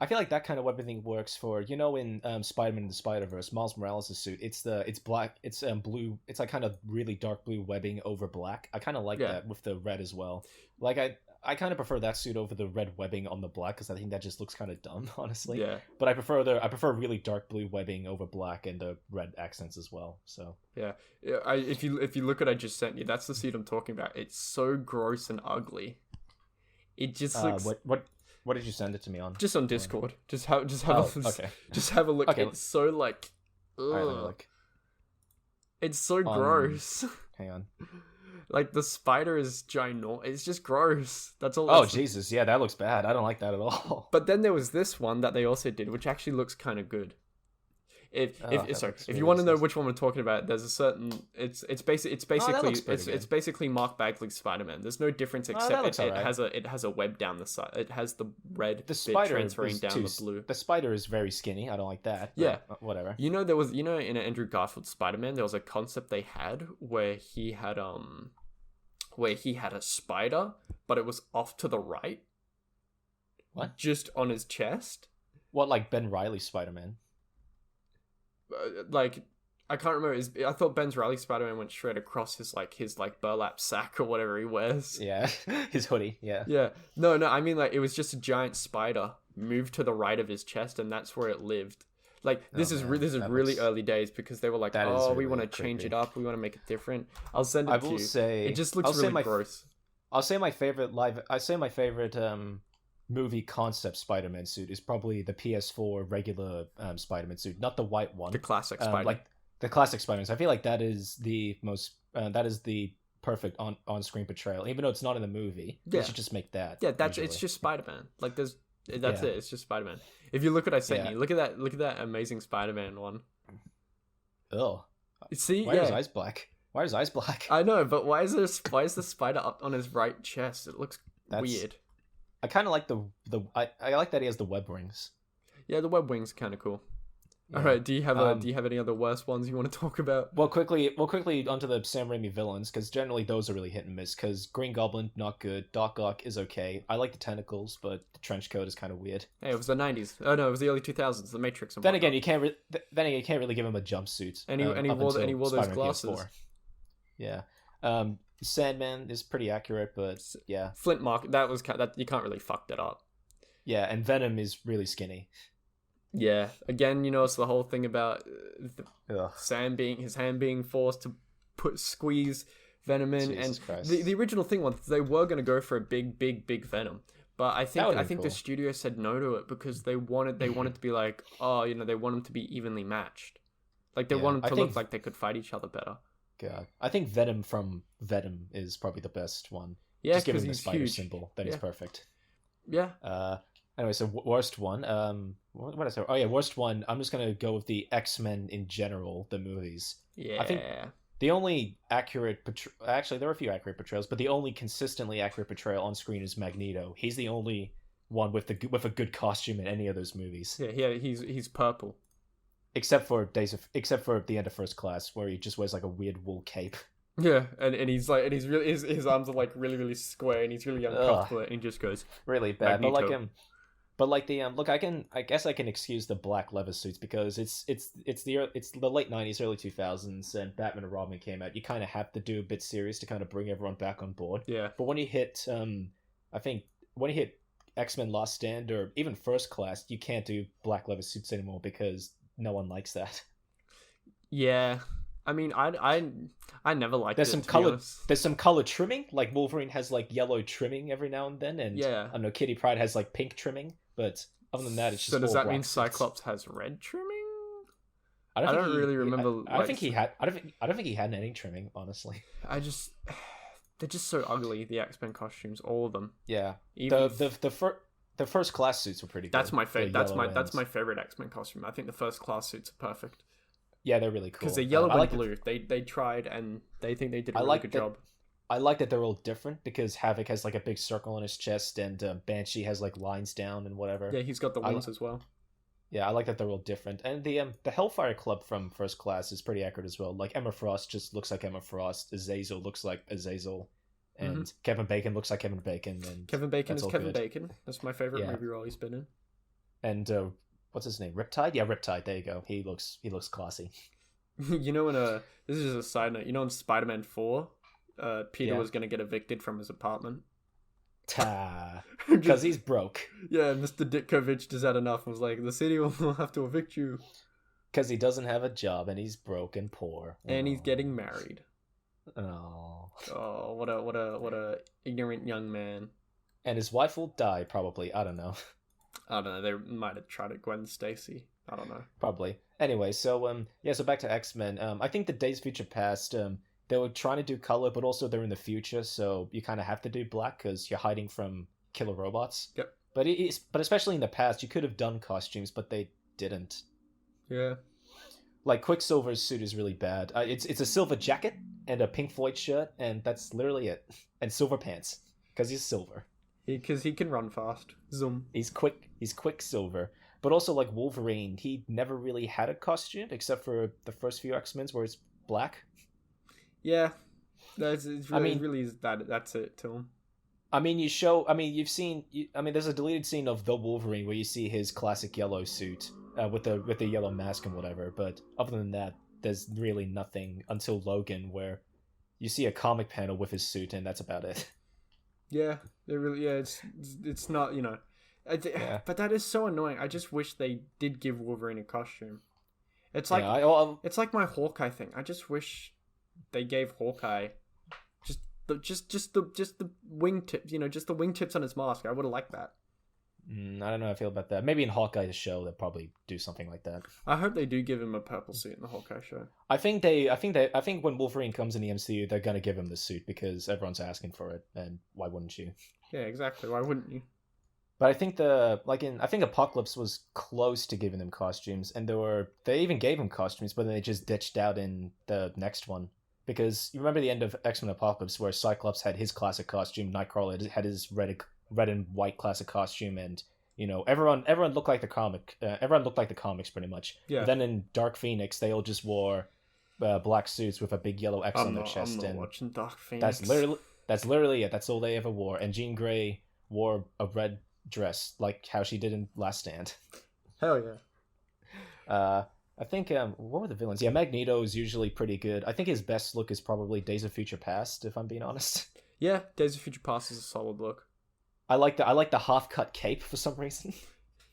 I feel like that kind of webbing thing works for in Spider-Man and the Spider-Verse, Miles Morales' suit. It's black. It's blue. It's like kind of really dark blue webbing over black. I kind of like that with the red as well. Like I kind of prefer that suit over the red webbing on the black because I think that just looks kind of dumb, honestly. Yeah. But I prefer really dark blue webbing over black and the red accents as well. So yeah. If you look at I just sent you, that's the suit I'm talking about. It's so gross and ugly. It just looks. What did you send it to me on? Just on Discord. Just have a look. Okay. It's so like. Ugh. All right, let me look. It's so gross. Hang on. Like, the spider is ginormous. It's just gross. That's all. Oh, Jesus. Yeah, that looks bad. I don't like that at all. But then there was this one that they also did, which actually looks kind of good. If you want to know which one we're talking about, there's a certain it's basically Mark Bagley's Spider-Man. There's no difference except it has a web down the side. It has the red bit transferring down the blue. The spider is very skinny. I don't like that. Yeah, whatever. You know, there was in Andrew Garfield's Spider-Man, there was a concept they had where he had a spider, but it was off to the right. What? Just on his chest. What, like Ben Reilly's Spider-Man? Like, I can't remember. I thought Ben Reilly's Spider-Man went straight across his burlap sack or whatever he wears. Yeah, his hoodie. Yeah. Yeah. No. I mean, like, it was just a giant spider moved to the right of his chest, and that's where it lived. Like, this is really early days because they were like, we want to change it up. We want to make it different. I'll send it to you. It just looks really gross. I'll say my favorite movie concept Spider-Man suit is probably the PS4 regular Spider-Man suit, not the white one. The classic Spider. Like the classic Spider-Man. I feel like that is the most that is the perfect on-screen portrayal. Even though it's not in the movie, they should just make that. Yeah, it's just Spider-Man. Like that's it. It's just Spider-Man. If you look at what I sent you, look at that amazing Spider-Man one. Oh. See, why are his eyes black? Why are his eyes black? I know, but why is the spider up on his right chest? It looks weird. I kind of like I like that he has the web wings. Yeah, the web wings are kind of cool. Yeah. All right, do you have any other worst ones you want to talk about? Well, quickly onto the Sam Raimi villains, because generally those are really hit and miss. Because Green Goblin, not good. Doc Ock is okay. I like the tentacles, but the trench coat is kind of weird. Hey, it was the 90s. Oh no, it was the early 2000s. The Matrix. Then again, you can't really give him a jumpsuit. And he wore those glasses. PS4. Yeah. Sandman is pretty accurate, but yeah. Flint Mark, that you can't really fuck that up. Yeah, and Venom is really skinny. Yeah, again, it's the whole thing about his hand being forced to squeeze Venom in, Jesus and the original thing was they were going to go for a big Venom, but I think the studio said no to it because they wanted to be like, they want them to be evenly matched, like they wanted to look like they could fight each other better. God, I think Venom from Venom is probably the best one. Yeah, just given the he's spider huge. symbol, then he's perfect. Yeah. Anyway, so worst one. What did I say? Oh yeah, worst one. I'm just gonna go with the X-Men in general, the movies. Yeah. I think the only accurate actually there are a few accurate portrayals, but the only consistently accurate portrayal on screen is Magneto. He's the only one with a good costume in any of those movies. Yeah, he's purple. Except for the end of First Class, where he just wears like a weird wool cape. Yeah, and he's like, and really his arms are like really square, and he's really uncomfortable, and he just goes really bad. Magneto. But like the look, I guess I can excuse the black leather suits because it's the late 90s, early 2000s, and Batman and Robin came out. You kind of have to do a bit serious to kind of bring everyone back on board. Yeah. But when he hit X-Men Last Stand or even First Class, you can't do black leather suits anymore because no one likes that. Yeah, I mean, I never liked There's it, some to be color. honest. There's some color trimming. Like Wolverine has like yellow trimming every now and then, and Yeah. I don't know Kitty Pryde has like pink trimming. But other than that, it's just So does all that black mean suits. Cyclops has red trimming? I I think don't really remember. I don't think he had. I don't think he had any trimming, honestly. They're just so ugly. The X-Men costumes, all of them. Yeah. Even The First Class suits were pretty good. that's my favorite. That's yellow my favorite X-Men costume. I think the First Class suits are perfect Yeah, they're really cool. because they're yellow and like blue. They tried and they think they did a I really like good that- job. I like that they're all different because Havoc has like a big circle on his chest and Banshee has like lines down and whatever. Yeah, he's got the wings as well. Yeah, I like that they're all different. And the Hellfire Club from First Class is pretty accurate as well. Like Emma Frost just looks like Emma Frost. Azazel looks like Azazel. And Kevin Bacon looks like Kevin Bacon. And Kevin Bacon that's is all Kevin good. Bacon. That's my favorite Yeah. movie role he's been in. And what's his name? Riptide? Yeah, Riptide. There you go. He looks classy. You know, this is just a side note. You know, in Spider-Man 4, Peter Yeah. was going to get evicted from his apartment. Ta. Because he's broke. Yeah, Mr. Ditkovich just had enough and was like, the city will have to evict you. Because he doesn't have a job and he's broke and poor. And he's Oh. getting married. Oh. Oh, what a ignorant young man. And his wife will die, probably. I don't know. I don't know, they might have tried it Gwen Stacy. I don't know. Probably. Anyway, so so back to X-Men. I think the Days of Future Past, they were trying to do color, but also they're in the future, so you kind of have to do black because you're hiding from killer robots. Yep. But especially in the past, you could have done costumes, but they didn't. Yeah. Like Quicksilver's suit is really bad. It's a silver jacket and a Pink Floyd shirt, and that's literally it. And silver pants because he's silver. Because he can run fast. Zoom. He's Quicksilver. But also, like Wolverine, he never really had a costume except for the first few X-Men's where it's black. Yeah. It's really, I mean, that's it to him. There's a deleted scene of the Wolverine where you see his classic yellow suit with the yellow mask and whatever. But other than that, there's really nothing until Logan where you see a comic panel with his suit and that's about it. Yeah, it's not, you know. But that is so annoying. I just wish they did give Wolverine a costume. It's like it's like my Hawkeye thing. I just wish they gave Hawkeye just the wingtips, you know, just the wingtips on his mask. I would have liked that. I don't know how I feel about that. Maybe in Hawkeye's show they'll probably do something like that. I hope they do give him a purple suit in the Hawkeye show. I think when Wolverine comes in the MCU, they're gonna give him the suit because everyone's asking for it, and why wouldn't you? Yeah, exactly. Why wouldn't you? But I think I think Apocalypse was close to giving them costumes, and they even gave him costumes, but then they just ditched out in the next one. Because you remember the end of X-Men Apocalypse where Cyclops had his classic costume, Nightcrawler had his red and white classic costume, and you know everyone looked like the comic. Everyone looked like the comics pretty much. Yeah. But then in Dark Phoenix, they all just wore black suits with a big yellow X on their chest. I'm not and watching Dark Phoenix. That's literally it. That's all they ever wore. And Jean Grey wore a red dress like how she did in Last Stand. Hell yeah. I think what were the villains? Yeah, Magneto is usually pretty good. I think his best look is probably Days of Future Past, if I'm being honest. Yeah, Days of Future Past is a solid look. I like the half cut cape for some reason.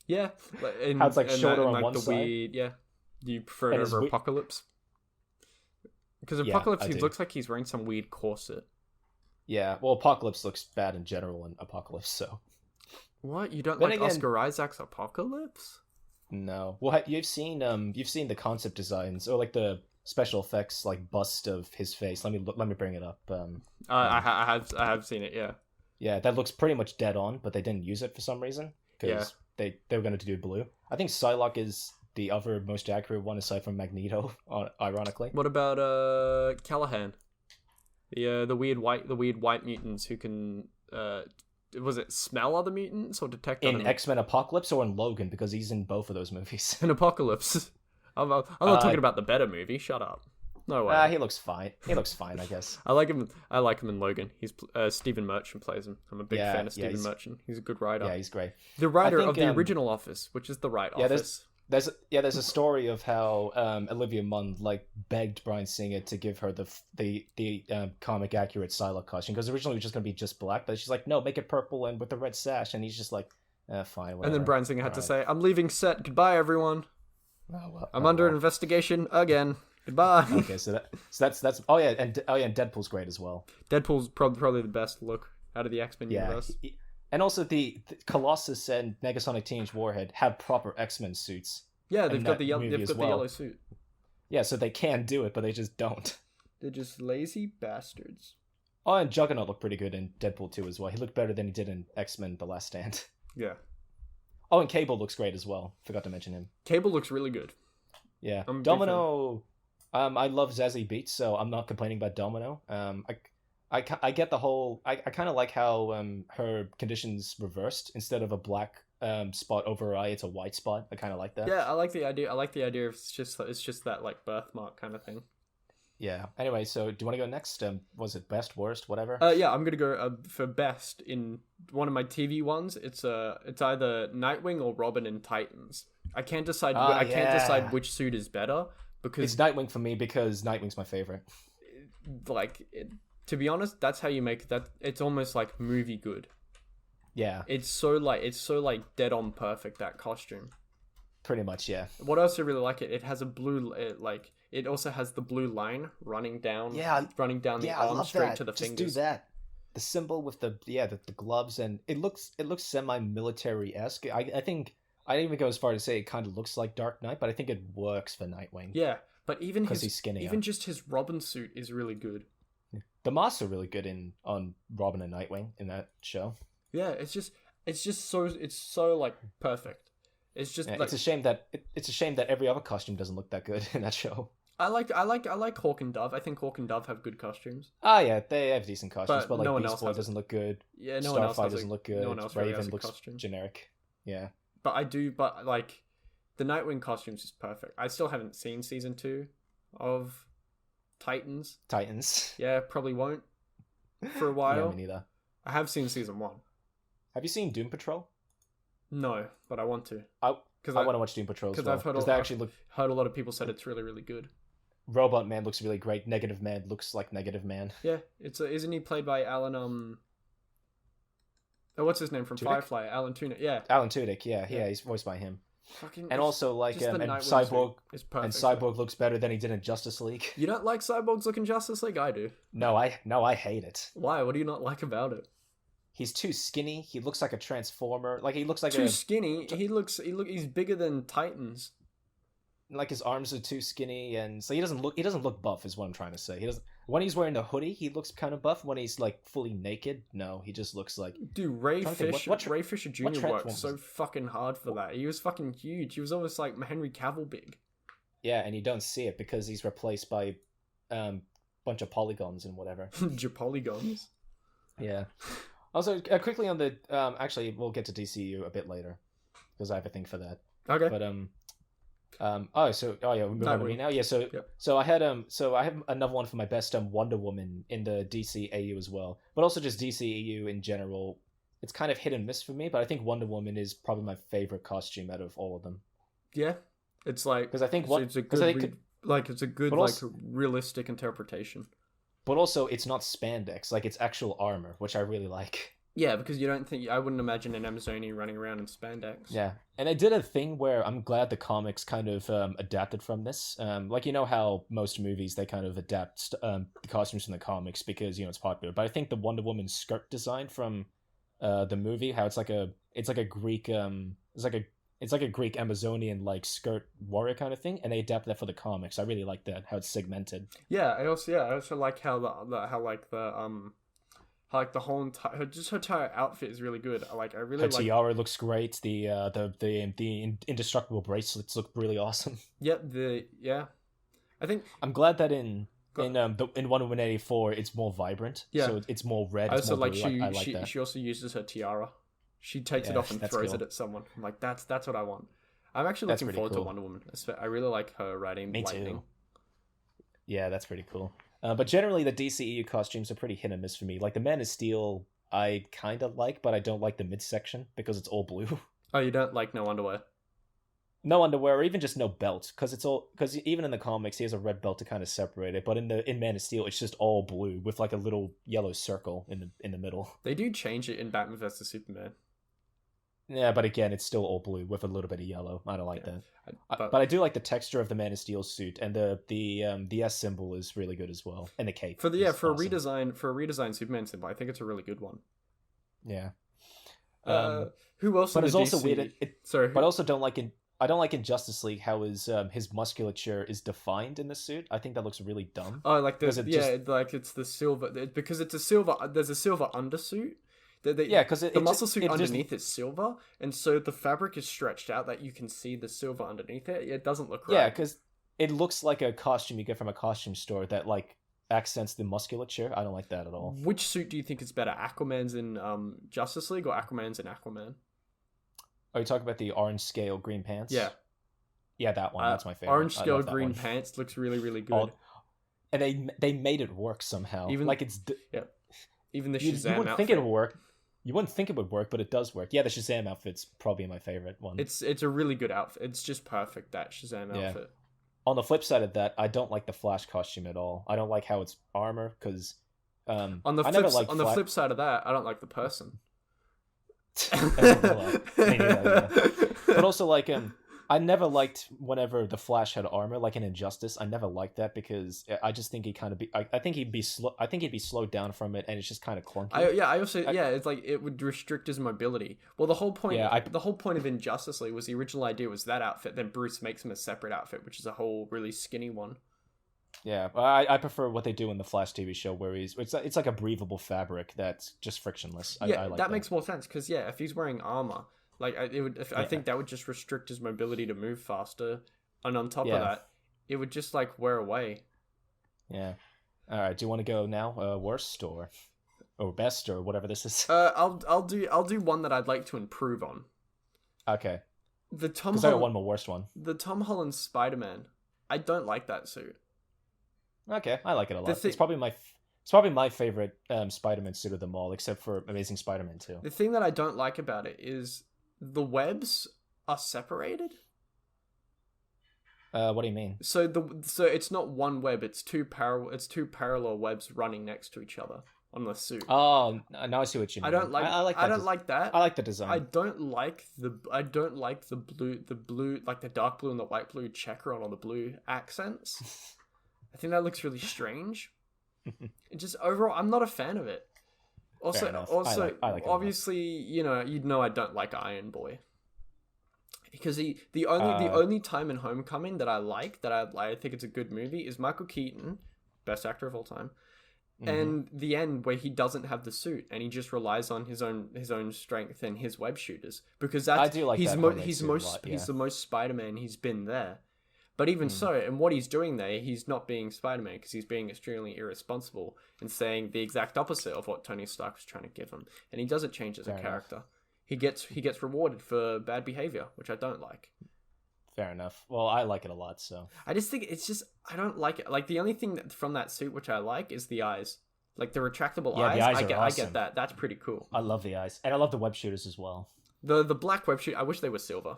Yeah, how it's like shorter on one side. Weird, yeah, do you prefer it over Apocalypse? Because Apocalypse, he looks like he's wearing some weird corset. Yeah, well, Apocalypse looks bad in general in Apocalypse, so. What, you don't then like again, Oscar Isaac's Apocalypse? No. Well, you've seen the concept designs or like the special effects like bust of his face. Let me bring it up. I have seen it. Yeah. Yeah, that looks pretty much dead on, but they didn't use it for some reason because they were going to do blue. I think Psylocke is the other most accurate one aside from Magneto, ironically. What about Callahan? The weird white mutants who can was it smell other mutants or detect in X-Men Apocalypse or in Logan, because he's in both of those movies. In Apocalypse. I'm not talking about the better movie. Shut up. No way. He looks fine. I guess. I like him in Logan. He's Stephen Merchant plays him. I'm a big fan of Stephen Merchant. He's a good writer. Yeah, he's great. The writer of the original Office, which is the right Office. there's a story of how Olivia Munn like begged Bryan Singer to give her the comic accurate Psylocke costume, because originally it was just gonna be just black, but she's like, no, make it purple and with the red sash, and he's just like, fine, whatever. And then Bryan Singer had to say, I'm leaving set. Goodbye, everyone. I'm under investigation again. Goodbye. Okay, so that's oh yeah, and Deadpool's great as well. Deadpool's probably the best look out of the X-Men universe. And also the Colossus and Negasonic Teenage Warhead have proper X-Men suits. Yeah, they've got the yellow suit. Yeah, so they can do it, but they just don't. They're just lazy bastards. Oh, and Juggernaut looked pretty good in Deadpool 2 as well. He looked better than he did in X-Men The Last Stand. Yeah. Oh, and Cable looks great as well. Forgot to mention him. Cable looks really good. Yeah. Domino, I love Zazie Beetz, so I'm not complaining about Domino. I get the whole... I kind of like how her condition's reversed. Instead of a black spot over her eye, it's a white spot. I kind of like that. Yeah, I like the idea. Of it's just that like birthmark kind of thing. Yeah. Anyway, so do you want to go next? Was it best, worst, whatever? Yeah, I'm gonna go for best in one of my TV ones. It's either Nightwing or Robin in Titans. I can't decide. I can't decide which suit is better because it's Nightwing for me, because Nightwing's my favorite. To be honest, that's how you make that. It's almost like movie good. Yeah. It's so dead on perfect, that costume. Pretty much, yeah. What else I really like it has a blue it also has the blue line running down the arm straight to the fingers. Just do that. The symbol with the gloves, and it looks semi-military-esque. I think I'd even go as far to say it kind of looks like Dark Knight, but I think it works for Nightwing. Yeah, but even he's skinny. Even just his Robin suit is really good. The masks are really good on Robin and Nightwing in that show. Yeah, it's so like perfect. It's just it's a shame that every other costume doesn't look that good in that show. I like Hawk and Dove. I think Hawk and Dove have good costumes. Oh yeah, they have decent costumes, but like no one Beast else Boy doesn't look good. Yeah, no one else doesn't look good. No one else Raven really has a looks costume. generic. Yeah. But like the Nightwing costumes is perfect. I still haven't seen season 2 of Titans. Yeah, probably won't for a while. Yeah, me neither. I have seen season 1. Have you seen Doom Patrol? No, but I want to. I want to watch Doom Patrol as well. I've heard a lot of people said it's really, really good. Robot Man looks really great. Negative Man looks like Negative Man. Yeah, isn't he played by Alan? What's his name from Tudyk? Firefly? Alan Tudyk. Yeah. Alan Tudyk. Yeah, he's voiced by him. And also like and Cyborg is perfect. And Cyborg looks better than he did in Justice League. You don't like Cyborg's look in Justice League? I do. No, I hate it. Why? What do you not like about it? He's too skinny. He looks like a transformer. Like he looks like too skinny. He's bigger than Titans. Like his arms are too skinny, and so he doesn't look buff. Is what I'm trying to say. He doesn't. When he's wearing the hoodie, he looks kind of buff. When he's like fully naked, no, he just looks like. Dude, Ray Fisher Jr. worked so fucking hard for that. He was fucking huge. He was almost like Henry Cavill big. Yeah, and you don't see it because he's replaced by bunch of polygons and whatever. Polygons. Yeah. Also, quickly on the actually, we'll get to DCU a bit later because I have a thing for that. Okay. But we're moving on to me now. Yeah, so I have another one for my best Wonder Woman in the DCAU as well, but also just DCEU in general. It's kind of hit and miss for me, but I think Wonder Woman is probably my favorite costume out of all of them. Yeah, it's like because I think it's a good realistic interpretation. But also, it's not spandex; like it's actual armor, which I really like. Yeah, because I wouldn't imagine an Amazonian running around in spandex. Yeah, and I did a thing where I'm glad the comics kind of adapted from this. Like, you know how most movies, they kind of adapt the costumes from the comics because, it's popular. But I think the Wonder Woman skirt design from the movie, how it's like a Greek, it's like a Greek Amazonian like skirt warrior kind of thing, and they adapt that for the comics. I really like that, how it's segmented. Yeah, I also like how the whole entire her entire outfit is really good. I really her tiara looks great. The indestructible bracelets look really awesome. Yep. I think I'm glad that in Wonder Woman 84 it's more vibrant. Yeah. So it's more red. I also like that. She also uses her tiara. She takes it off and throws it at someone. I'm like, that's what I want. I'm actually looking forward to Wonder Woman. I really like her riding lightning. Too. Yeah, that's pretty cool. But generally, the DCEU costumes are pretty hit and miss for me. Like, the Man of Steel, I kind of like, but I don't like the midsection because it's all blue. Oh, you don't like no underwear? no underwear, or even just no belt, because even in the comics he has a red belt to kind of separate it, but in Man of Steel it's just all blue with like a little yellow circle in the middle. They do change it in Batman vs Superman. Yeah, but again, it's still all blue with a little bit of yellow. I don't like that. But I do like the texture of the Man of Steel suit, and the S symbol is really good as well, and the cape. For a redesigned Superman symbol, I think it's a really good one. Yeah. Who else? But it's also weird. Sorry, but I also don't like I don't like in Justice League how his musculature is defined in the suit. I think that looks really dumb. Oh, like like it's the silver because it's a silver. There's a silver undersuit. Because the muscle suit underneath is silver, and so the fabric is stretched out that you can see the silver underneath it. It doesn't look right. Yeah, because it looks like a costume you get from a costume store that like accents the musculature. I don't like that at all. Which suit do you think is better, Aquaman's in Justice League or Aquaman's in Aquaman? Are you talking about the orange scale green pants? Yeah. Yeah, that one. That's my favorite. Orange scale green pants looks really, really good. And they made it work somehow. Even like it's even the Shazam you wouldn't outfit. think it would work. You wouldn't think it would work, but it does work. Yeah, the Shazam outfit's probably my favorite one. It's a really good outfit. It's just perfect, that Shazam outfit. On the flip side of that, I don't like the Flash costume at all. I don't like how it's armor because on the flip side of that, I don't like the person. But also like I never liked whenever the Flash had armor, like in Injustice. I never liked that because I just think I think he'd be slow. I think he'd be slowed down from it, and it's just kind of clunky. It's like it would restrict his mobility. Well, the whole point of Injustice League was the original idea was that outfit. Then Bruce makes him a separate outfit, which is a whole really skinny one. Yeah, I prefer what they do in the Flash TV show, where it's like a breathable fabric that's just frictionless. Yeah, I like that makes more sense because if he's wearing armor. Like I think that would just restrict his mobility to move faster, and on top of that, it would just like wear away. Yeah. All right. Do you want to go now? Worst or best or whatever this is. I'll do one that I'd like to improve on. Okay. Because I got one more worst one. The Tom Holland Spider-Man. I don't like that suit. Okay, I like it a lot. It's probably my favorite Spider-Man suit of them all, except for Amazing Spider-Man 2. The thing that I don't like about it is the webs are separated. What do you mean? So it's not one web; it's two parallel webs running next to each other on the suit. Oh, now I see what you mean. I don't like that. I like the design. I don't like the blue, like the dark blue and the light blue checker on all the blue accents. I think that looks really strange. It just overall, I'm not a fan of it. Also, I like obviously, you know, I don't like Iron Boy because the only time in Homecoming that I think it's a good movie is Michael Keaton, best actor of all time, and the end where he doesn't have the suit and he just relies on his own strength and his web shooters because that's I do like he's he's the most Spider-Man he's been there. But even so, and what he's doing there, he's not being Spider-Man because he's being extremely irresponsible and saying the exact opposite of what Tony Stark was trying to give him. And he doesn't change as a character. He gets rewarded for bad behavior, which I don't like. Fair enough. Well, I like it a lot, so. I just think I don't like it. Like the only thing from that suit which I like is the eyes. Like the retractable eyes. The eyes are awesome. I get that. That's pretty cool. I love the eyes. And I love the web shooters as well. The black web shoot, I wish they were silver.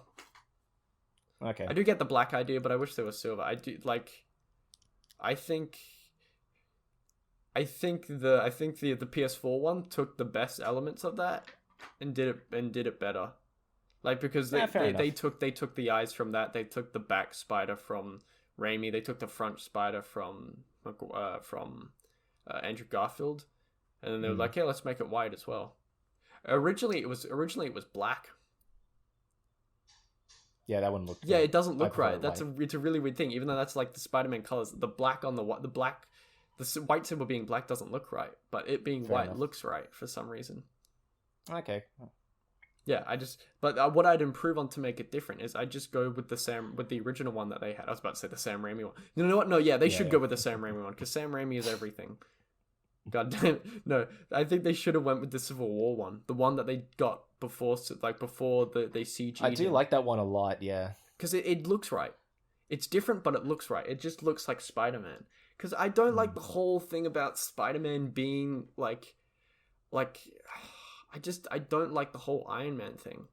Okay. I do get the black idea, but I wish they were silver. I do like. I think the PS4 one took the best elements of that and did it better. Like because they took the eyes from that. They took the back spider from Raimi. They took the front spider from Andrew Garfield, and then they were like, "Yeah, let's make it white as well." Originally, it was black. Yeah, that wouldn't look. Yeah, it doesn't look right. It's a really weird thing. Even though that's like the Spider-Man colors, the black on the white symbol being black doesn't look right, but it being white looks right for some reason. Okay. Yeah, but what I'd improve on to make it different is I just go with the original one that they had. I was about to say the Sam Raimi one. You know what? No, yeah, they should go with the Sam Raimi one because Sam Raimi is everything. God damn it. No, I think they should have went with the Civil War one, the one that they got before they CG'd I do like that one a lot, yeah. Because it looks right. It's different, but it looks right. It just looks like Spider-Man. Because I don't like the whole thing about Spider-Man being like, I don't like the whole Iron Man thing.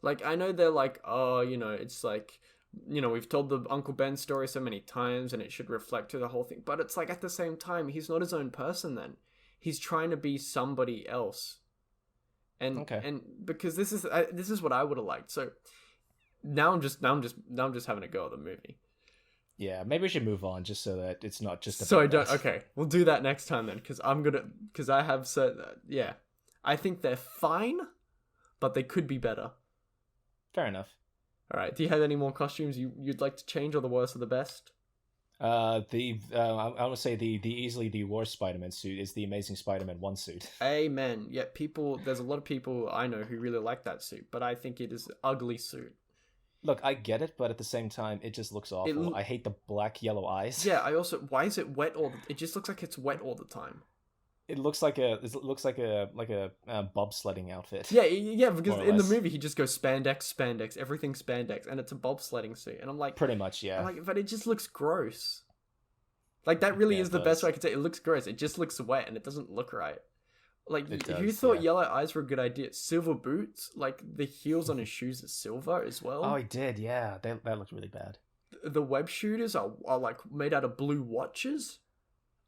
Like, I know they're like, oh, it's like, we've told the Uncle Ben story so many times and it should reflect to the whole thing. But it's like, at the same time, he's not his own person then. He's trying to be somebody else. And because this is what I would have liked. So now I'm just having a go at the movie. Yeah, maybe we should move on just so that it's not just. So I don't. Okay, we'll do that next time then, because I have said that. Yeah, I think they're fine, but they could be better. Fair enough. All right. Do you have any more costumes you'd like to change, or the worst or the best? I want to say the easily the worst Spider-Man suit is the Amazing Spider-Man 1 suit. Amen. Yeah, there's a lot of people I know who really like that suit, but I think it is an ugly suit. Look, I get it, but at the same time, it just looks awful. I hate the black yellow eyes. Yeah, why is it wet it just looks like it's wet all the time. It looks like a bobsledding outfit. Yeah, because in the movie he just goes spandex, everything spandex, and it's a bobsledding suit, and I'm like, pretty much, yeah. I'm like, but it just looks gross. Like, that really is the best way I could say it. It looks gross. It just looks wet, and it doesn't look right. Like, who thought yellow eyes were a good idea? Silver boots, like the heels on his shoes are silver as well. Oh, he did, yeah. That looked really bad. The web shooters are like made out of blue watches.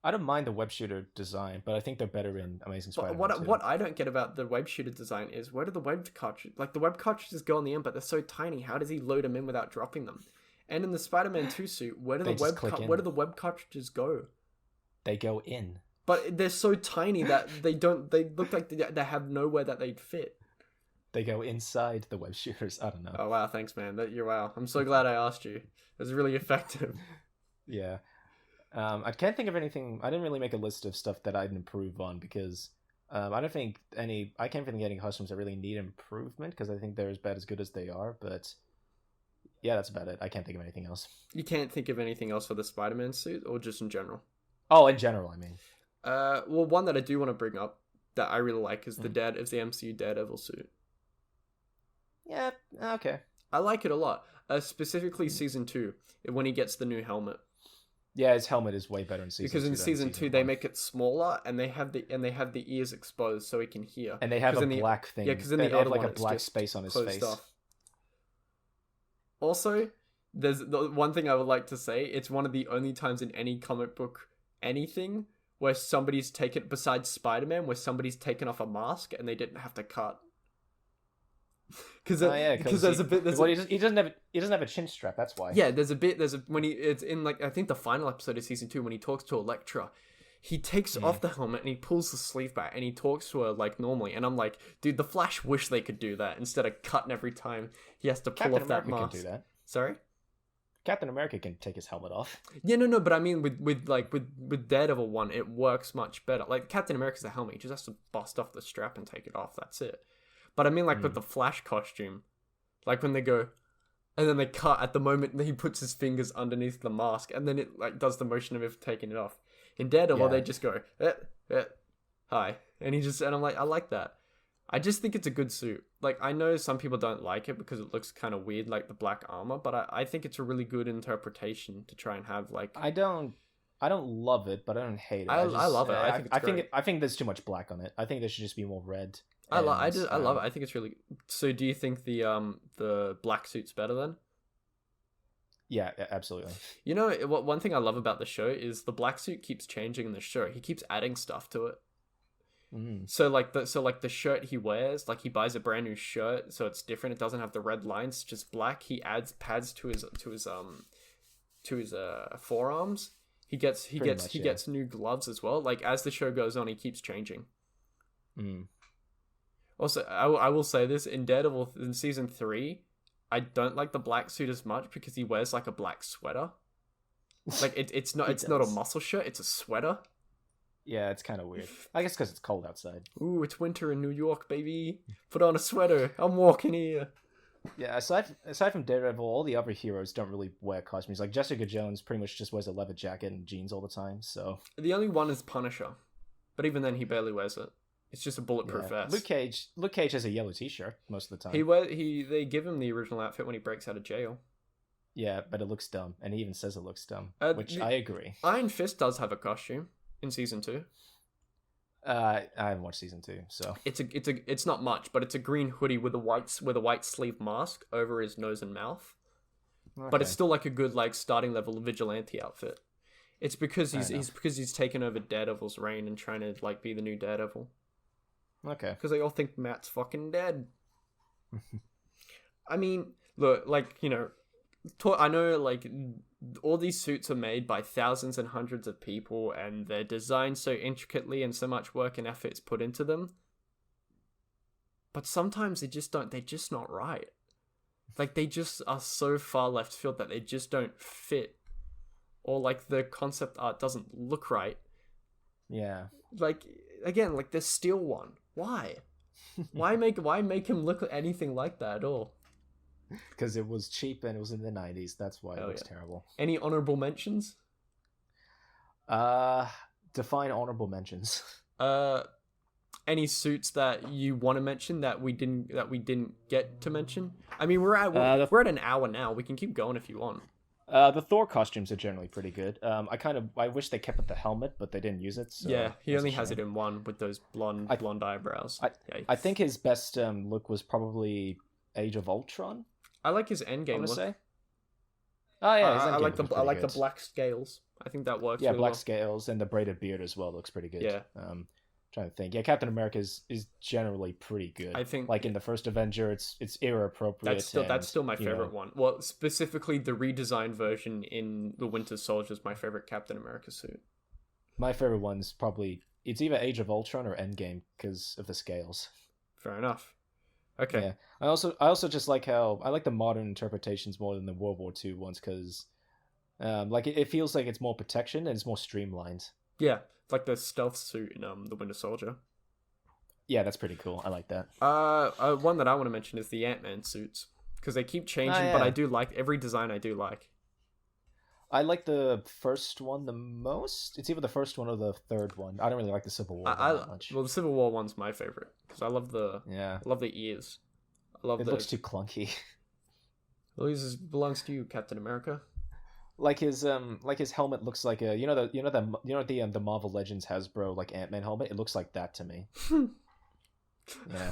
I don't mind the web shooter design, but I think they're better in Amazing Spider-Man. But what I don't get about the web shooter design is, where do the web cartridges... Like, the web cartridges go on the end, but they're so tiny. How does he load them in without dropping them? And in the Spider-Man 2 suit, where do the web cartridges go? They go in. But they're so tiny that they look like they have nowhere that they'd fit. They go inside the web shooters. I don't know. Oh, wow. Thanks, man. Wow. I'm so glad I asked you. It was really effective. Yeah. I can't think of anything. I didn't really make a list of stuff that I'd improve on because I can't think of any costumes that really need improvement because I think they're as bad as good as they are. But yeah, that's about it. I can't think of anything else. You can't think of anything else for the Spider-Man suit, or just in general? Oh, in general, I mean. Well, one that I do want to bring up that I really like is the MCU Daredevil suit. Yeah. Okay. I like it a lot. Specifically, season 2, when he gets the new helmet. Yeah, his helmet is way better in season 2. Because in season 2 they make it smaller and they have the ears exposed so he can hear. And they have a black thing. Yeah, because in they the have other like one, a black space on his face. Off. Also, there's the one thing I would like to say. It's one of the only times in any comic book anything where somebody's taken, besides Spider-Man, where somebody's taken off a mask and they didn't have to cut. Because there's a bit. He doesn't have a chin strap. That's why. Yeah, when it's in, like, I think the final episode of season 2 when he talks to Elektra, he takes off the helmet and he pulls the sleeve back and he talks to her like normally. And I'm like, dude, the Flash wish they could do that instead of cutting every time he has to pull off that mask. Can do that. Sorry. Captain America can take his helmet off. Yeah, no, but I mean with Daredevil 1, it works much better. Like, Captain America's the helmet; he just has to bust off the strap and take it off. That's it. But I mean, like, with the Flash costume, like when they go, and then they cut at the moment that he puts his fingers underneath the mask, and then it like does the motion of him taking it off. In Daredevil, they just go, hi, and I'm like, I like that. I just think it's a good suit. Like, I know some people don't like it because it looks kind of weird, like the black armor, but I think it's a really good interpretation to try and have, like... I don't love it, but I don't hate it. I love it. I think there's too much black on it. I think there should just be more red. I love it. I think it's really... So do you think the black suit's better then? Yeah, absolutely. You know, one thing I love about the show is the black suit keeps changing in the show. He keeps adding stuff to it. So the shirt he wears, like, he buys a brand new shirt, so it's different. It doesn't have the red lines, it's just black. He adds pads to his forearms. He gets new gloves as well. Like, as the show goes on, he keeps changing. Also, I will say this, in Daredevil in season 3, I don't like the black suit as much because he wears like a black sweater. Like, it's not a muscle shirt, it's a sweater. Yeah, it's kind of weird. I guess because it's cold outside. Ooh, it's winter in New York, baby. Put on a sweater. I'm walking here. Yeah, aside from Daredevil, all the other heroes don't really wear costumes. Like, Jessica Jones pretty much just wears a leather jacket and jeans all the time, so... The only one is Punisher. But even then, he barely wears it. It's just a bulletproof vest. Luke Cage has a yellow t-shirt most of the time. They give him the original outfit when he breaks out of jail. Yeah, but it looks dumb. And he even says it looks dumb, which I agree. Iron Fist does have a costume in season 2. I haven't watched season 2, so It's not much, but it's a green hoodie with a white sleeve mask over his nose and mouth. okay. But it's still like a good like starting level vigilante outfit. It's because he's taken over Daredevil's reign and trying to like be the new Daredevil. Okay. Because they all think Matt's fucking dead. I mean, look, like, you know, I know like all these suits are made by thousands and hundreds of people, and they're designed so intricately and so much work and effort is put into them. But sometimes they're just not right. Like, they just are so far left field that they just don't fit. Or, like, the concept art doesn't look right. Yeah. Like, again, like the Steel one. Why? Why make him look anything like that at all? Because it was cheap and it was in the 90s. That's why it looks terrible. Any honorable mentions? Define honorable mentions. Any suits that you want to mention that we didn't get to mention? I mean, we're at an hour now. We can keep going if you want. The Thor costumes are generally pretty good. I wish they kept the helmet, but they didn't use it. So yeah, he only has it in one with those blonde eyebrows. I think his best look was probably Age of Ultron. I like his Endgame look. Say. Oh yeah, I like the black scales. I think that works. Yeah, really black well. Scales and the braided beard as well looks pretty good. Yeah. Trying to think. Yeah, Captain America is generally pretty good. I think like in the first Avenger, it's era appropriate. That's still my favorite one. Well, specifically the redesigned version in the Winter Soldier is my favorite Captain America suit. My favorite one's probably it's either Age of Ultron or Endgame because of the scales. Fair enough. Okay. Yeah. I also just like how I like the modern interpretations more than the World War II ones because, like it feels like it's more protection and it's more streamlined. Yeah. Like the stealth suit in the Winter Soldier. Yeah, that's pretty cool. I like that. One that I want to mention is the Ant-Man suits because they keep changing, but I do like every design. I do like. I like the first one the most. It's either the first one or the third one. I don't really like the Civil War one that much. Well, the Civil War one's my favorite because I love the ears. It looks too clunky. Well, this belongs to you, Captain America. Like his helmet looks like a the Marvel Legends Hasbro like Ant-Man helmet. It looks like that to me. Yeah.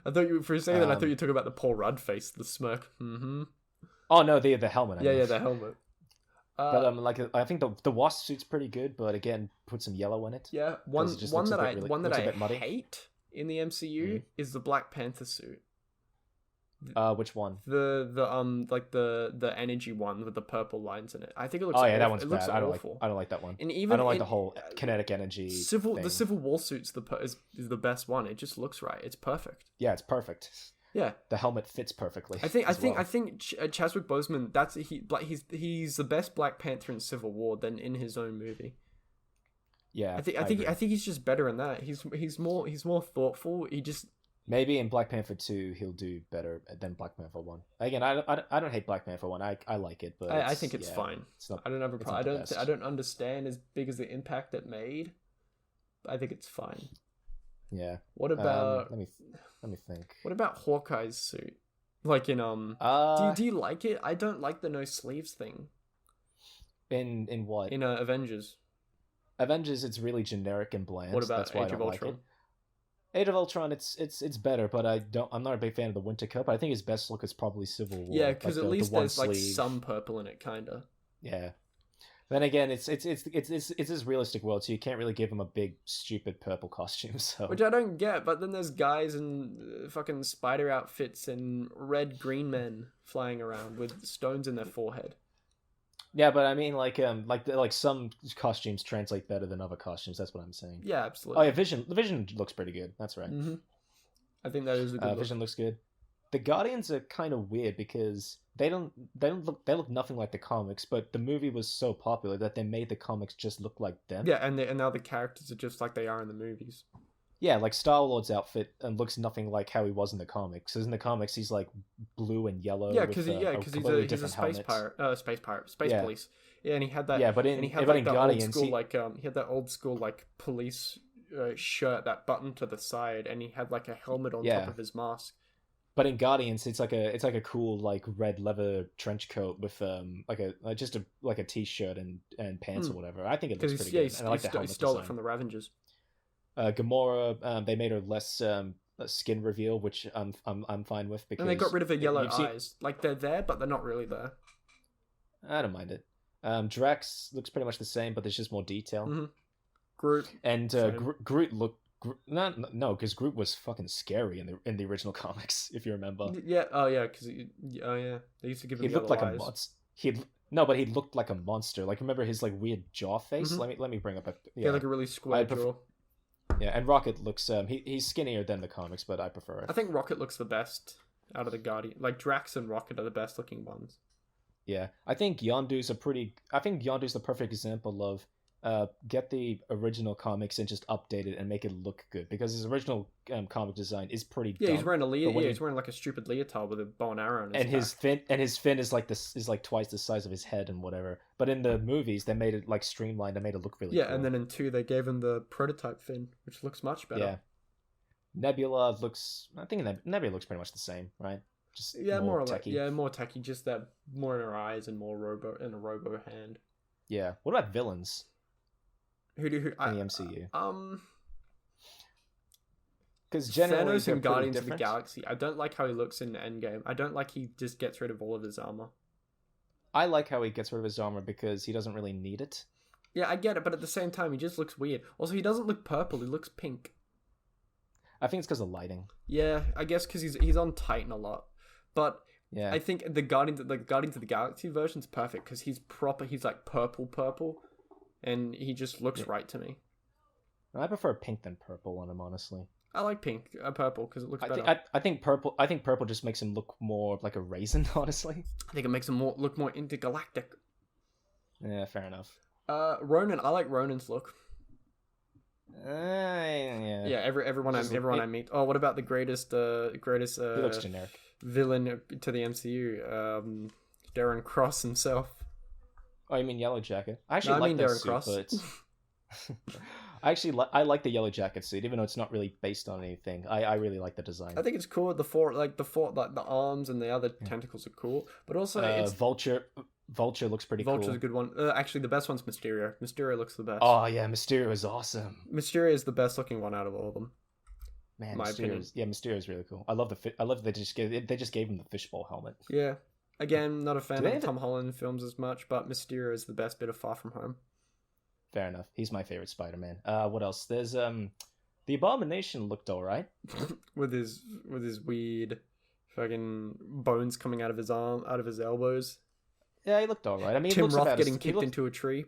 I thought you for a second. I thought you talking about the Paul Rudd face, the smirk. Mm-hmm. Oh no, the helmet. Yeah, the helmet. But I think the Wasp suit's pretty good, but again, put some yellow in it. Yeah, one that I hate in the MCU is the Black Panther suit. Which one? The energy one with the purple lines in it. I think it looks. Oh yeah, that one's bad. I don't like that one. And even I don't like the whole kinetic energy. The Civil War suit's is the best one. It just looks right. It's perfect. Yeah, it's perfect. Yeah, the helmet fits perfectly. I think Chadwick Boseman. He's the best Black Panther in Civil War than in his own movie. Yeah, I think he's just better in that. He's more thoughtful. He just. Maybe in Black Panther 2 he'll do better than Black Panther 1. Again, I don't hate Black Panther 1. I like it, but I think it's fine. It's not, I don't have a problem. I don't understand as big as the impact it made. I think it's fine. Yeah. What about let me think. What about Hawkeye's suit? Like in do you like it? I don't like the no sleeves thing. In what? In Avengers. Avengers, it's really generic and bland. What about That's why Age of Ultron? Like it. Age of Ultron, it's better, but I'm not a big fan of the winter coat. But I think his best look is probably Civil War. Yeah, because at least there's like some purple in it, kinda. Yeah. Then again, it's this realistic world, so you can't really give him a big stupid purple costume. So which I don't get. But then there's guys in fucking spider outfits and red green men flying around with stones in their forehead. Yeah, but I mean, like some costumes translate better than other costumes. That's what I'm saying. Yeah, absolutely. Oh yeah, Vision. The Vision looks pretty good. That's right. Mm-hmm. I think that is a good look. Vision looks good. The Guardians are kind of weird because they look nothing like the comics, but the movie was so popular that they made the comics just look like them. Yeah, and now the characters are just like they are in the movies. Yeah, like Star-Lord's outfit looks nothing like how he was in the comics. Because in the comics, he's like blue and yellow. Yeah, because he's a space police. Yeah, and he had that. Yeah, but in Guardians, he had that old school like police shirt, that button to the side, and he had like a helmet on top of his mask. But in Guardians, it's like a cool like red leather trench coat with a t-shirt and pants or whatever. I think it looks pretty good. He stole it from the Ravengers. Gamora, they made her less skin reveal, which I'm fine with because And they got rid of her yellow you've seen- eyes. Like they're there, but they're not really there. I don't mind it. Drax looks pretty much the same, but there's just more detail. Mm-hmm. Groot. And Groot looked no, because Groot was fucking scary in the original comics, if you remember. Yeah. Oh yeah. Because they used to give him. He looked like eyes. a monster. But he looked like a monster. Like remember his like weird jaw face. Mm-hmm. Let me bring up a Yeah, like a really square jaw. Yeah, and Rocket looks he's skinnier than the comics, but I prefer it. I think Rocket looks the best out of the Guardian. Like Drax and Rocket are the best looking ones. Yeah, I think Yondu's the perfect example of get the original comics and just update it and make it look good because his original comic design is pretty dumb. Yeah, he's wearing he's wearing like a stupid leotard with a bow and arrow on his back. his fin is like twice the size of his head and whatever. But in the movies they made it like streamlined. They made it look really cool. And then in 2 they gave him the prototype fin, which looks much better. Yeah. Nebula looks Nebula looks pretty much the same, right? Just more or techy. less. Yeah, more techy, just that more in her eyes and more robo in a robo hand. Yeah. What about villains? Who in the MCU? Because generally Thanos in Guardians of the Galaxy. I don't like how he looks in Endgame. I don't like he just gets rid of all of his armor. I like how he gets rid of his armor because he doesn't really need it. Yeah, I get it, but at the same time, he just looks weird. Also, he doesn't look purple; he looks pink. I think it's because of lighting. Yeah, I guess because he's on Titan a lot, but yeah, I think the Guardians of the Galaxy version's perfect because he's proper. He's like purple, and he just looks right to me. I prefer pink than purple on him, honestly. I like purple because it looks better. I think purple just makes him look more like a raisin, honestly. I think it makes him look more intergalactic. Yeah, fair enough. Ronan, I like Ronan's look. Yeah. Yeah, everyone I meet. Oh, what about the greatest he looks generic. Villain to the MCU? Darren Cross himself. Oh, you mean Yellow Jacket? I mean Darren Cross. But I like the Yellow Jacket suit, even though it's not really based on anything. I really like the design. I think it's cool. The arms and the other tentacles are cool, but also Vulture looks pretty cool. Vulture's a good one. Actually, the best one's Mysterio. Mysterio looks the best. Oh yeah, Mysterio is awesome. Mysterio is the best looking one out of all of them. Man, Mysterio is really cool. I love they just gave him the fishbowl helmet. Yeah. Again, not a fan of Tom Holland films as much, but Mysterio is the best bit of Far From Home. Fair enough. He's my favorite Spider-Man. What else? There's the Abomination looked alright. with his weird fucking bones coming out of his elbows. Yeah, he looked alright. I mean, Tim Roth getting kicked into a tree.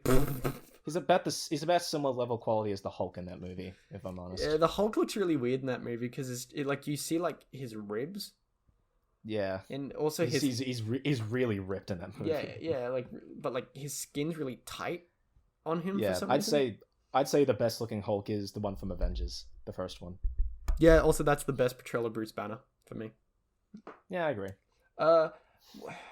He's about similar level quality as the Hulk in that movie, if I'm honest. Yeah, the Hulk looks really weird in that movie because you see like his ribs. Yeah, and also he's really ripped in that movie. Yeah, but his skin's really tight on him. Yeah, for some reason. I'd say the best looking Hulk is the one from Avengers, the first one. Yeah, also that's the best portrayal of Bruce Banner for me. Yeah, I agree.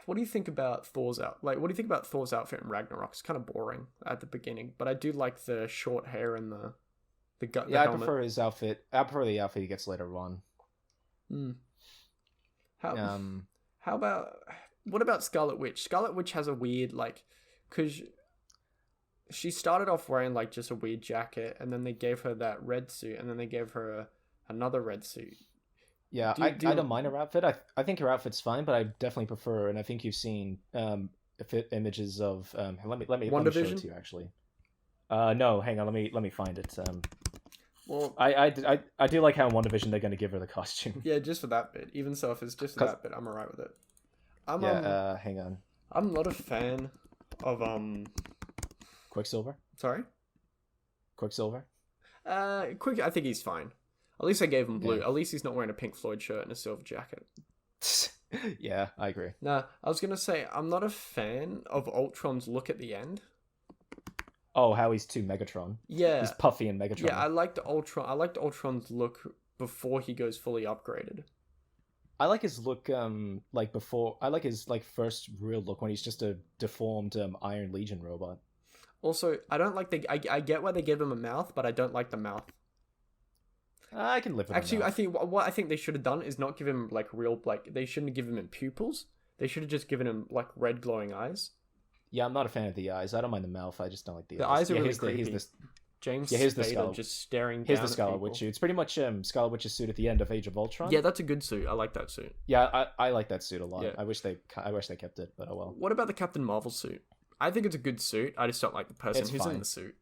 What do you think about Thor's what do you think about Thor's outfit in Ragnarok? It's kind of boring at the beginning, but I do like the short hair and the gut. Yeah, I prefer his outfit. I prefer the outfit he gets later on. What about Scarlet Witch? Scarlet Witch has a weird because she started off wearing just a weird jacket, and then they gave her that red suit, and then they gave her another red suit. Yeah, I don't mind her outfit. I think her outfit's fine, but I definitely prefer. And I think you've seen images of. Let me show it to you actually. No, hang on. Let me find it. Well, I do like how in WandaVision they're going to give her the costume. Yeah, just for that bit. Even so, if it's just for that bit, I'm alright with it. Hang on. I'm not a fan of Quicksilver. Sorry. Quicksilver. I think he's fine. At least I gave him blue. Yeah. At least he's not wearing a Pink Floyd shirt and a silver jacket. Yeah, I agree. Nah, I was gonna say I'm not a fan of Ultron's look at the end. Oh, how he's too Megatron. Yeah, he's puffy and Megatron. Yeah, I liked Ultron's look before he goes fully upgraded. I like his look, before. I like his first real look when he's just a deformed Iron Legion robot. Also, I don't like I get why they give him a mouth, but I don't like the mouth. I can live with Actually, I think they should have done is not give him real they shouldn't have given him pupils. They should have just given him red glowing eyes. Yeah, I'm not a fan of the eyes. I don't mind the mouth. I just don't like the eyes. The eyes are really creepy. He's this James Yeah, here's the Spader Scarlet. just staring Here's down the at Scarlet people. Witch suit. It's pretty much Scarlet Witch's suit at the end of Age of Ultron. Yeah, that's a good suit. I like that suit. Yeah, I like that suit a lot. Yeah. I wish they kept it, but oh well. What about the Captain Marvel suit? I think it's a good suit. I just don't like the person It's who's fine. in the suit.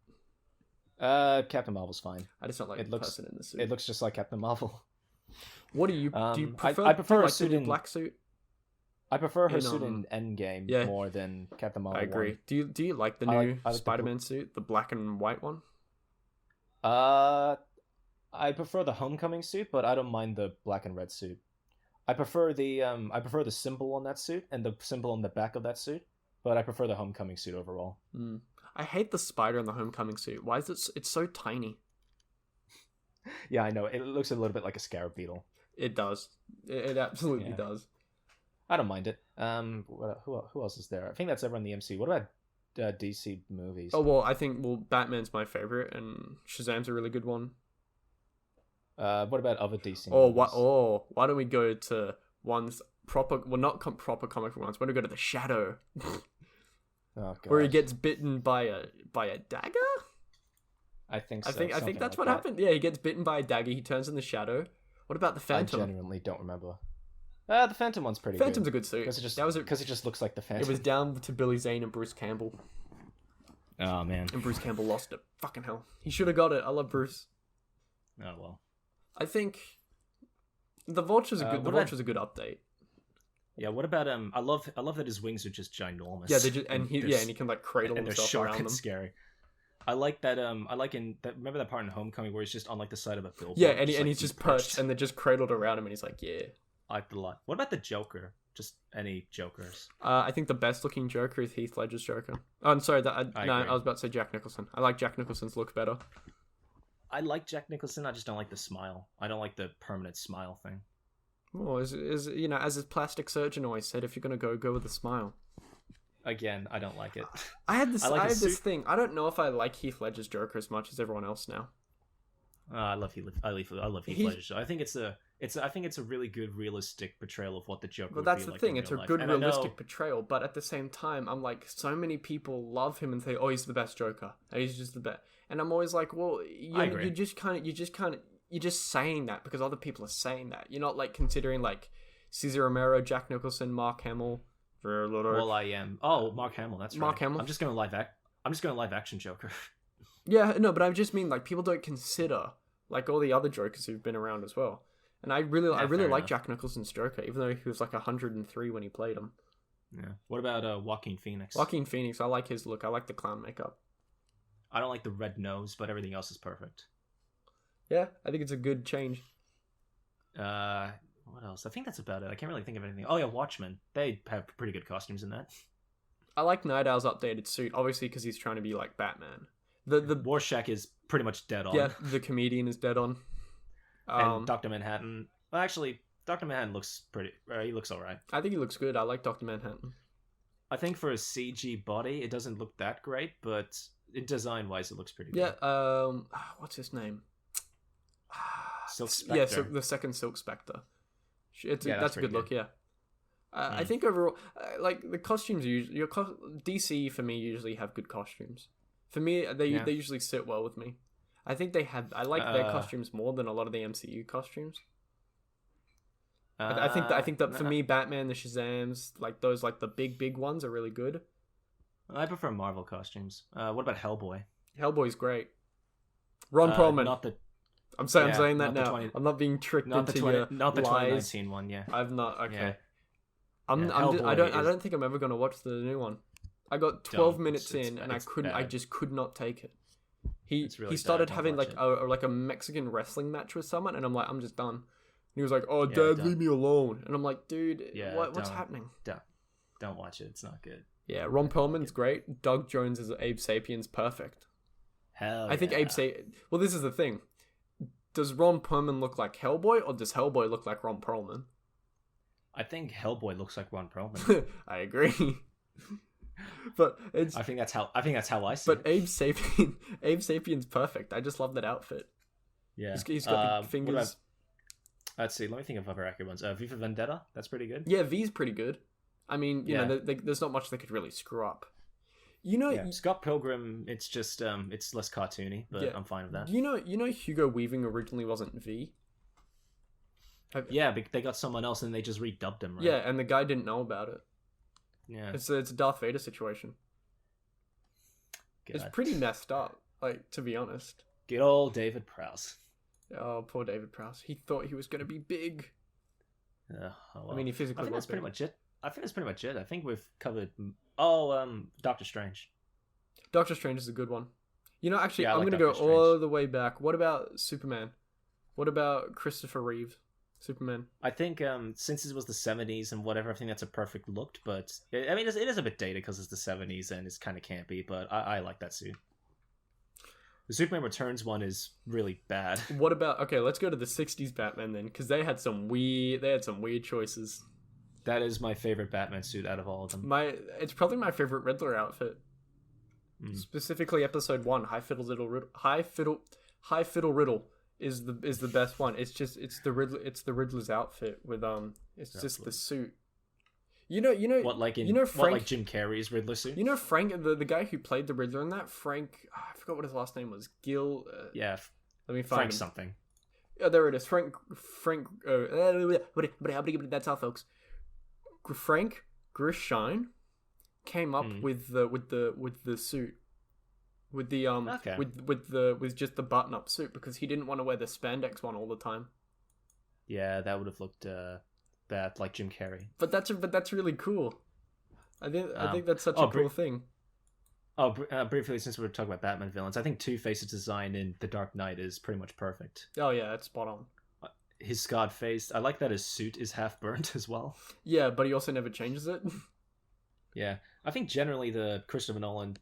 Captain Marvel's fine. I just don't like the person in the suit. It looks just like Captain Marvel. What do you prefer? I prefer do you a like suit the new in black suit. I prefer her in, suit in Endgame yeah. more than Captain Marvel. I agree. 1. Do you like the I new like the Spider-Man suit, the black and white one? I prefer the Homecoming suit, but I don't mind the black and red suit. I prefer the symbol on that suit and the symbol on the back of that suit, but I prefer the Homecoming suit overall. I hate the spider in the Homecoming suit. Why is it? It's so tiny. Yeah, I know. It looks a little bit like a scarab beetle. It does. It absolutely does. I don't mind it. Who else is there? I think that's everyone in the MCU. What about DC movies? Oh well, I think Batman's my favorite, and Shazam's a really good one. What about other DC movies? movies? Why don't we go to ones proper? Well, not proper comic book ones. Why don't we go to the Shadow, Oh, where he gets bitten by a dagger? I think so. I think that's like what that. happened. Yeah, he gets bitten by a dagger. He turns in the Shadow. What about the Phantom? I genuinely don't remember. The Phantom one's pretty Phantom's good. a good suit. Because it just looks like the Phantom. It was down to Billy Zane and Bruce Campbell. Oh man. And Bruce Campbell lost it. Fucking hell. He should have got it. I love Bruce. Oh well. I think the Vulture's a good. Vulture's a good update. Yeah. What about I love that his wings are just ginormous. Yeah. They just and he can like cradle and they're himself sharp around and them. scary. I like that. I like in that. Remember that part in Homecoming where he's just on like the side of a billboard. Yeah, and he's just perched, and they're just cradled around him, and he's like, yeah. I liked it a lot. What about the Joker? Just any Jokers? I think the best looking Joker is Heath Ledger's Joker. Oh, I'm sorry. I was about to say Jack Nicholson. I like Jack Nicholson's look better. I like Jack Nicholson. I just don't like the smile. I don't like the permanent smile thing. Well, as his plastic surgeon always said, if you're gonna go with a smile. Again, I don't like it. I had this thing. I don't know if I like Heath Ledger's Joker as much as everyone else now. I love Heath Ledger. I think it's a really good realistic portrayal of what the Joker. But that's would be the like thing; in it's a real life. good And realistic portrayal. But at the same time, I'm like, so many people love him and say, "Oh, he's the best Joker," and he's just the best. And I'm always like, "Well, you're just saying that because other people are saying that. You're not like considering like Cesar Romero, Jack Nicholson, Mark Hamill." Well, I am. Oh, Mark Hamill. That's right. Mark Hamill. I'm just going live action Joker. Yeah, no, but I just mean like people don't consider like all the other Jokers who've been around as well. And I really like Jack Nicholson's Joker, even though he was like 103 when he played him. Yeah. What about Joaquin Phoenix? Joaquin Phoenix, I like his look. I like the clown makeup. I don't like the red nose, but everything else is perfect. Yeah, I think it's a good change. What else? I think that's about it. I can't really think of anything. Oh yeah, Watchmen. They have pretty good costumes in that. I like Night Owl's updated suit, obviously because he's trying to be like Batman. The Rorschach is pretty much dead on. Yeah, the comedian is dead on. And Dr. Manhattan. Well, actually, Dr. Manhattan looks pretty. He looks alright. I think he looks good. I like Dr. Manhattan. I think for a CG body, it doesn't look that great, but design-wise, it looks pretty good. Yeah. What's his name? Silk Spectre. Yeah, so the second Silk Spectre. That's a good look. Yeah. I think overall, like the costumes, DC for me usually have good costumes. For me, they usually sit well with me. I think they have. I like their costumes more than a lot of the MCU costumes. I think that for me, Batman, the Shazams, like those, like the big ones, are really good. I prefer Marvel costumes. What about Hellboy? Hellboy's great. Ron Perlman. I'm saying that now. I'm not being tricked into your not the lies. 2019 one. Yeah, I've not. Okay. Yeah. I don't think I'm ever gonna watch the new one. I got 12 minutes in and I just could not take it. He started having like a Mexican wrestling match with someone, and I'm like, I'm just done. And he was like, "Oh, Dad, leave me alone." And I'm like, "Dude, what's happening?" Don't watch it. It's not good. Yeah, Ron Perlman's great. Doug Jones as Abe Sapien's perfect. I think Abe Sapien. Well, this is the thing. Does Ron Perlman look like Hellboy, or does Hellboy look like Ron Perlman? I think Hellboy looks like Ron Perlman. I agree. But I think that's how I see it. But Abe Sapien's perfect. I just love that outfit. Yeah. He's got the fingers. Let's see. Let me think of other accurate ones. V for Vendetta. That's pretty good. Yeah, V's pretty good. I mean, you know, there's not much they could really screw up. You know, Yeah, Scott Pilgrim. It's just it's less cartoony, but I'm fine with that. You know, Hugo Weaving originally wasn't V. Yeah, they got someone else and they just redubbed him, right? Yeah, and the guy didn't know about it. Yeah, it's a Darth Vader situation. God. It's pretty messed up, like, to be honest. Good old David Prowse. Oh, poor David Prowse. He thought he was going to be big. Oh, well. I mean, he physically. I think was that's pretty much it. I think we've covered. Oh, Doctor Strange. Doctor Strange is a good one. You know, actually, I'm going to go Strange. all the way back. What about Superman? What about Christopher Reeve? Superman. I think since it was the 70s and whatever, I think that's a perfect look. But I mean, it is a bit dated because it's the 70s and it's kind of campy. But I like that suit. The Superman Returns one is really bad. What about let's go to the 60s Batman then, because they had some weird choices. That is my favorite Batman suit out of all of them. It's probably my favorite Riddler outfit. Specifically episode 1, High Fiddle Riddle is the best one. It's the Riddler's outfit with it's just the suit. You know what, like Jim Carrey's Riddler suit? You know Frank, the guy who played the Riddler in that, Frank, I forgot what his last name was. Gil. Yeah. Let me find Frank him. something. Oh, there it is. Frank. That's all, folks. Frank Grishine came up with the suit, with the with just the button up suit, because he didn't want to wear the spandex one all the time. Yeah, that would have looked bad, like Jim Carrey. But that's really cool. I think that's such a cool thing. Briefly, since we were talking about Batman villains, I think Two-Face's design in The Dark Knight is pretty much perfect. Oh yeah, it's spot on. His scarred face. I like that his suit is half burnt as well. Yeah, but he also never changes it. Yeah, I think generally the Christopher Nolan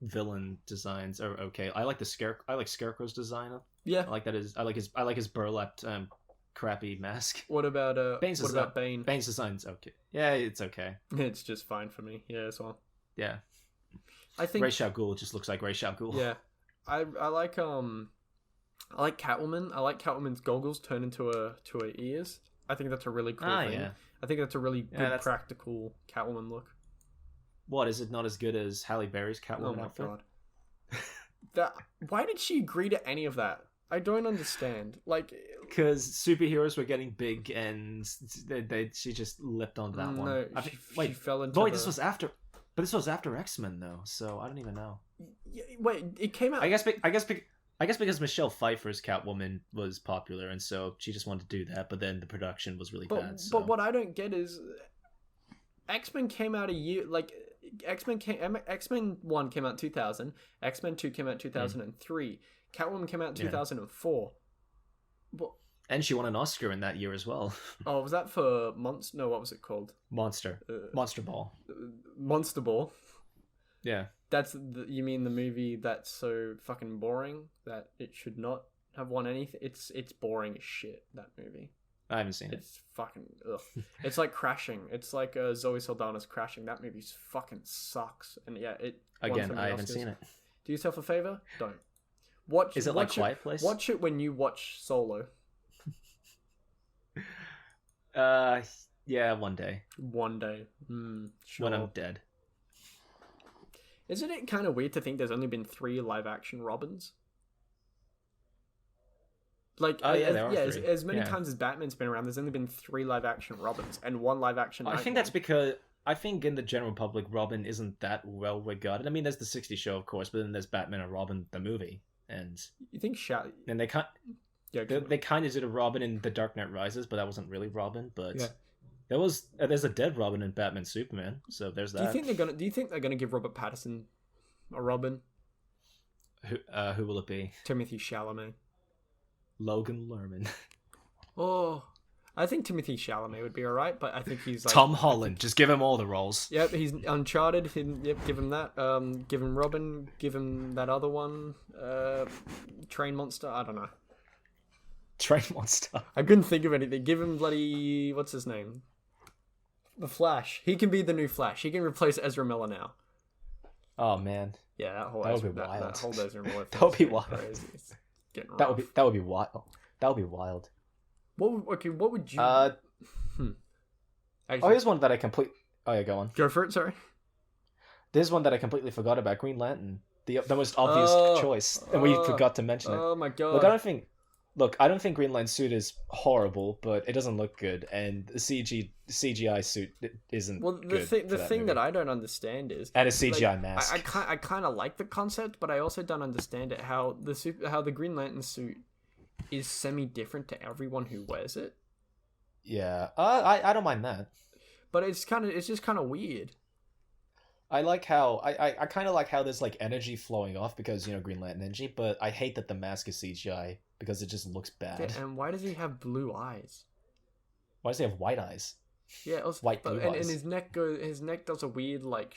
villain designs are okay. I like Scarecrow's design. Yeah, I like his burlap crappy mask. What about Bane? Bane's design's okay. Yeah, it's okay. It's just fine for me. Yeah, as well. Yeah, I think Ra's al Ghul just looks like Ra's al Ghul. Yeah, I like Catwoman. I like Catwoman's goggles turned into her ears. I think that's a really cool thing. Yeah. I think that's a really good practical Catwoman look. What, is it not as good as Halle Berry's Catwoman outfit? God. Why did she agree to any of that? I don't understand. Like, because superheroes were getting big and she just lipped onto that one. No, she fell into. This was after X-Men though, so I don't even know. Wait, it came out. I guess because Michelle Pfeiffer's Catwoman was popular, and so she just wanted to do that. But then the production was really bad. So. But what I don't get is, X-Men came out a year like X-Men 1 came out in 2000, X-Men 2 came out in 2003, Catwoman came out in 2004. But and she won an Oscar in that year as well. Oh, was that for Monster? No, what was it called? Monster Ball. Monster Ball. Yeah. You mean the movie that's so fucking boring that it should not have won anything? It's boring as shit, that movie. I haven't seen it. It's fucking ugh. It's like Crashing. It's like Zoe Saldana's Crashing. That movie fucking sucks. And yeah, I haven't seen it. Do yourself a favor? Don't. Watch. Is it like Quiet Place? Watch it when you watch Solo. Yeah, one day. One day. Sure. When I'm dead. Isn't it kind of weird to think there's only been 3 live-action Robins? Like, as many times as Batman's been around, there's only been 3 live-action Robins and 1 live-action. I think that's because in the general public, Robin isn't that well regarded. I mean, there's the '60s show, of course, but then there's Batman and Robin the movie, and you think and they can't. Yeah, they kind of did a Robin in The Dark Knight Rises, but that wasn't really Robin. But there's a dead Robin in Batman Superman, so there's that. Do you think they're gonna give Robert Pattinson a Robin? Who will it be? Timothy Chalamet. Logan Lerman. Oh, I think Timothy Chalamet would be alright, but I think he's like Tom Holland. Just give him all the roles. Yep, he's Uncharted. Yep, give him that. Give him Robin. Give him that other one. Train Monster. I don't know. Train Monster. I couldn't think of anything. Give him bloody what's his name? The Flash. He can be the new Flash. He can replace Ezra Miller now. Oh man. Yeah, that whole would be wild. That whole Ezra Miller. That would be wild. Crazy. That would be wild. That would be wild. What would you? Actually, here's one that I complete. Oh yeah, go on. Go for it. Sorry. There's one that I completely forgot about. Green Lantern, the most obvious choice, and we forgot to mention it. Oh my god! Look, I don't think Green Lantern's suit is horrible, but it doesn't look good, and the CGI suit isn't. Well, the thing that I don't understand is and a CGI mask. I kind of like the concept, but I also don't understand it how the Green Lantern suit is semi different to everyone who wears it. Yeah, I don't mind that, but it's just kind of weird. I like how I kind of like how there's like energy flowing off because Green Lantern energy, but I hate that the mask is CGI because it just looks bad. Yeah, and why does he have blue eyes? Why does he have white eyes? Yeah, also, white blue eyes. And his neck does a weird like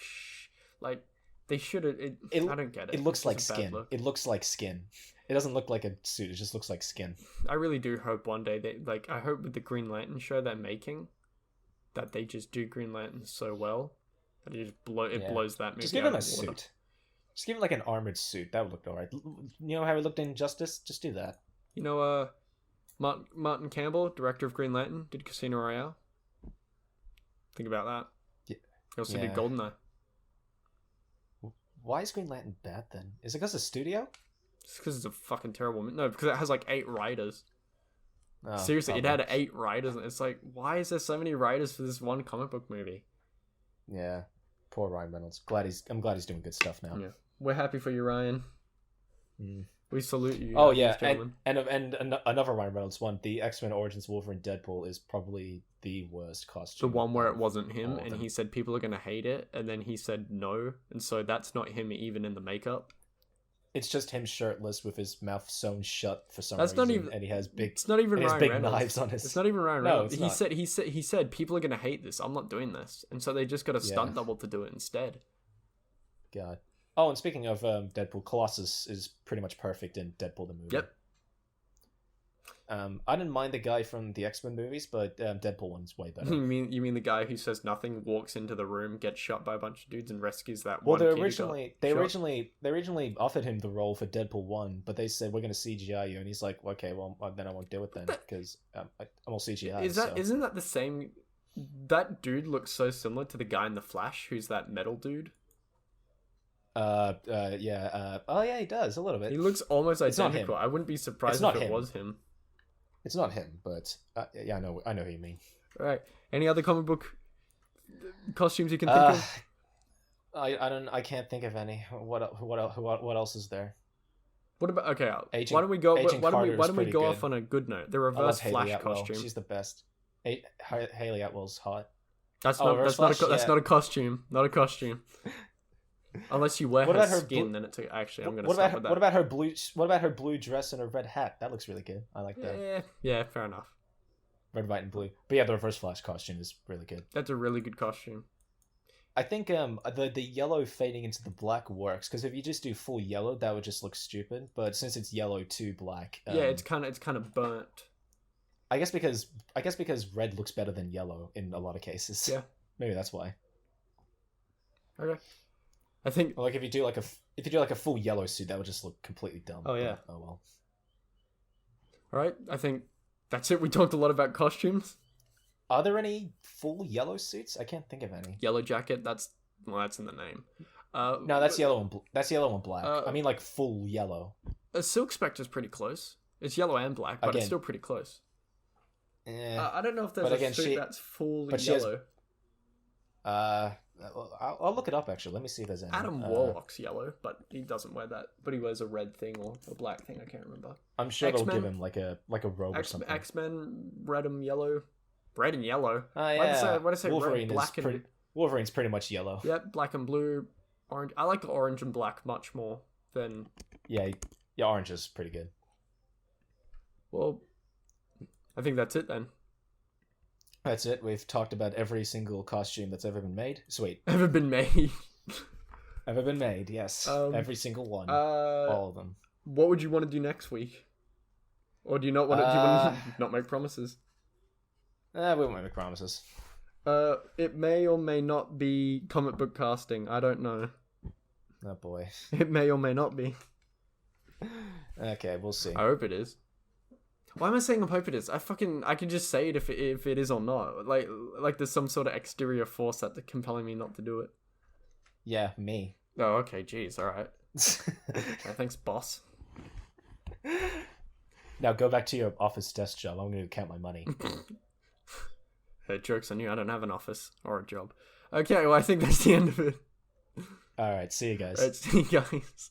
they should have. I don't get it. It looks like skin. It looks like skin. It doesn't look like a suit. It just looks like skin. I really do hope one day I hope with the Green Lantern show they're making that they just do Green Lantern so well. It blows that movie. Just give him a suit. Just give him like an armored suit. That would look alright. You know how he looked in Justice? Just do that. Martin Campbell, director of Green Lantern, did Casino Royale. Think about that. Yeah. He also did GoldenEye. Why is Green Lantern bad then? Is it because of studio? It's because it's a fucking terrible... No, because it has like 8 writers. Oh, seriously, it had 8 writers. And it's like, why is there so many writers for this one comic book movie? Yeah. Poor Ryan Reynolds. I'm glad he's doing good stuff now. Yeah. We're happy for you, Ryan. We salute you. Oh yeah, and another Ryan Reynolds one. The X-Men Origins Wolverine Deadpool is probably the worst costume. The one where it wasn't him, and he said people are gonna hate it, and then he said no, and so that's not him even in the makeup. It's just him shirtless with his mouth sewn shut for some reason. Not even, and he has big. It's not even Ryan big Reynolds. Knives on his. It's not even Ryan Reynolds. No, he said people are gonna hate this. I'm not doing this, and so they just got a stunt double to do it instead. God. Oh, and speaking of Deadpool, Colossus is pretty much perfect in Deadpool the movie. Yep. I didn't mind the guy from the X-Men movies, but Deadpool one's way better. You mean the guy who says nothing, walks into the room, gets shot by a bunch of dudes, and rescues that one? Well, they originally offered him the role for Deadpool 1, but they said we're going to CGI you, and he's like, okay, well then I won't do it then because I'm all CGI. Isn't that the same? That dude looks so similar to the guy in the Flash, who's that metal dude. Oh yeah, he does a little bit. He looks almost identical. I wouldn't be surprised if it was him. It's not him, but yeah, I know who you mean. All right. Any other comic book costumes you can think of? I can't think of any. What else is there? What about why don't we go off on a good note? The Reverse Flash costume. She's the best. Haley Atwell's hot. That's not a costume. Not a costume. Unless you wear her skin, then it's actually. I'm gonna. What about her blue? What about her blue dress and her red hat? That looks really good. I like that. Yeah, fair enough. Red, white, and blue. But yeah, the Reverse Flash costume is really good. That's a really good costume. I think the yellow fading into the black works because if you just do full yellow, that would just look stupid. But since it's yellow to black, it's kind of burnt. I guess because red looks better than yellow in a lot of cases. Yeah, maybe that's why. Okay. I think if you do like a full yellow suit, that would just look completely dumb. Oh yeah. But, oh well. All right, I think that's it. We talked a lot about costumes. Are there any full yellow suits? I can't think of any. Yellow Jacket. That's in the name. No, that's yellow and black. I mean, like full yellow. A Silk Spectre's pretty close. It's yellow and black, but it's still pretty close. I don't know if there's a suit that's full yellow. I'll look it up actually. Let me see if there's any. Adam Warlock's yellow, but he doesn't wear that. But he wears a red thing or a black thing. I can't remember. I'm sure they'll give him like a robe or something. X-Men, red and yellow. Red and yellow. Yeah. Why did I say Wolverine red, black and... Wolverine's pretty much yellow. Yep, black and blue, orange. I like orange and black much more than... Yeah, orange is pretty good. Well, I think that's it then. That's it. We've talked about every single costume that's ever been made. Sweet. Ever been made. Ever been made, yes. Every single one. All of them. What would you want to do next week? Or do you not want to, do you want to not make promises? We won't make promises. It may or may not be comic book casting. I don't know. Oh boy. It may or may not be. Okay, we'll see. I hope it is. Why am I saying I hope it is? I can just say it if it is or not. Like there's some sort of exterior force that's compelling me not to do it. Yeah, me. Oh, okay. Jeez. All right. Thanks, boss. Now go back to your office desk job. I'm going to count my money. Joke's on you. I don't have an office or a job. Okay, well, I think that's the end of it. All right, see you guys. All right, see you guys.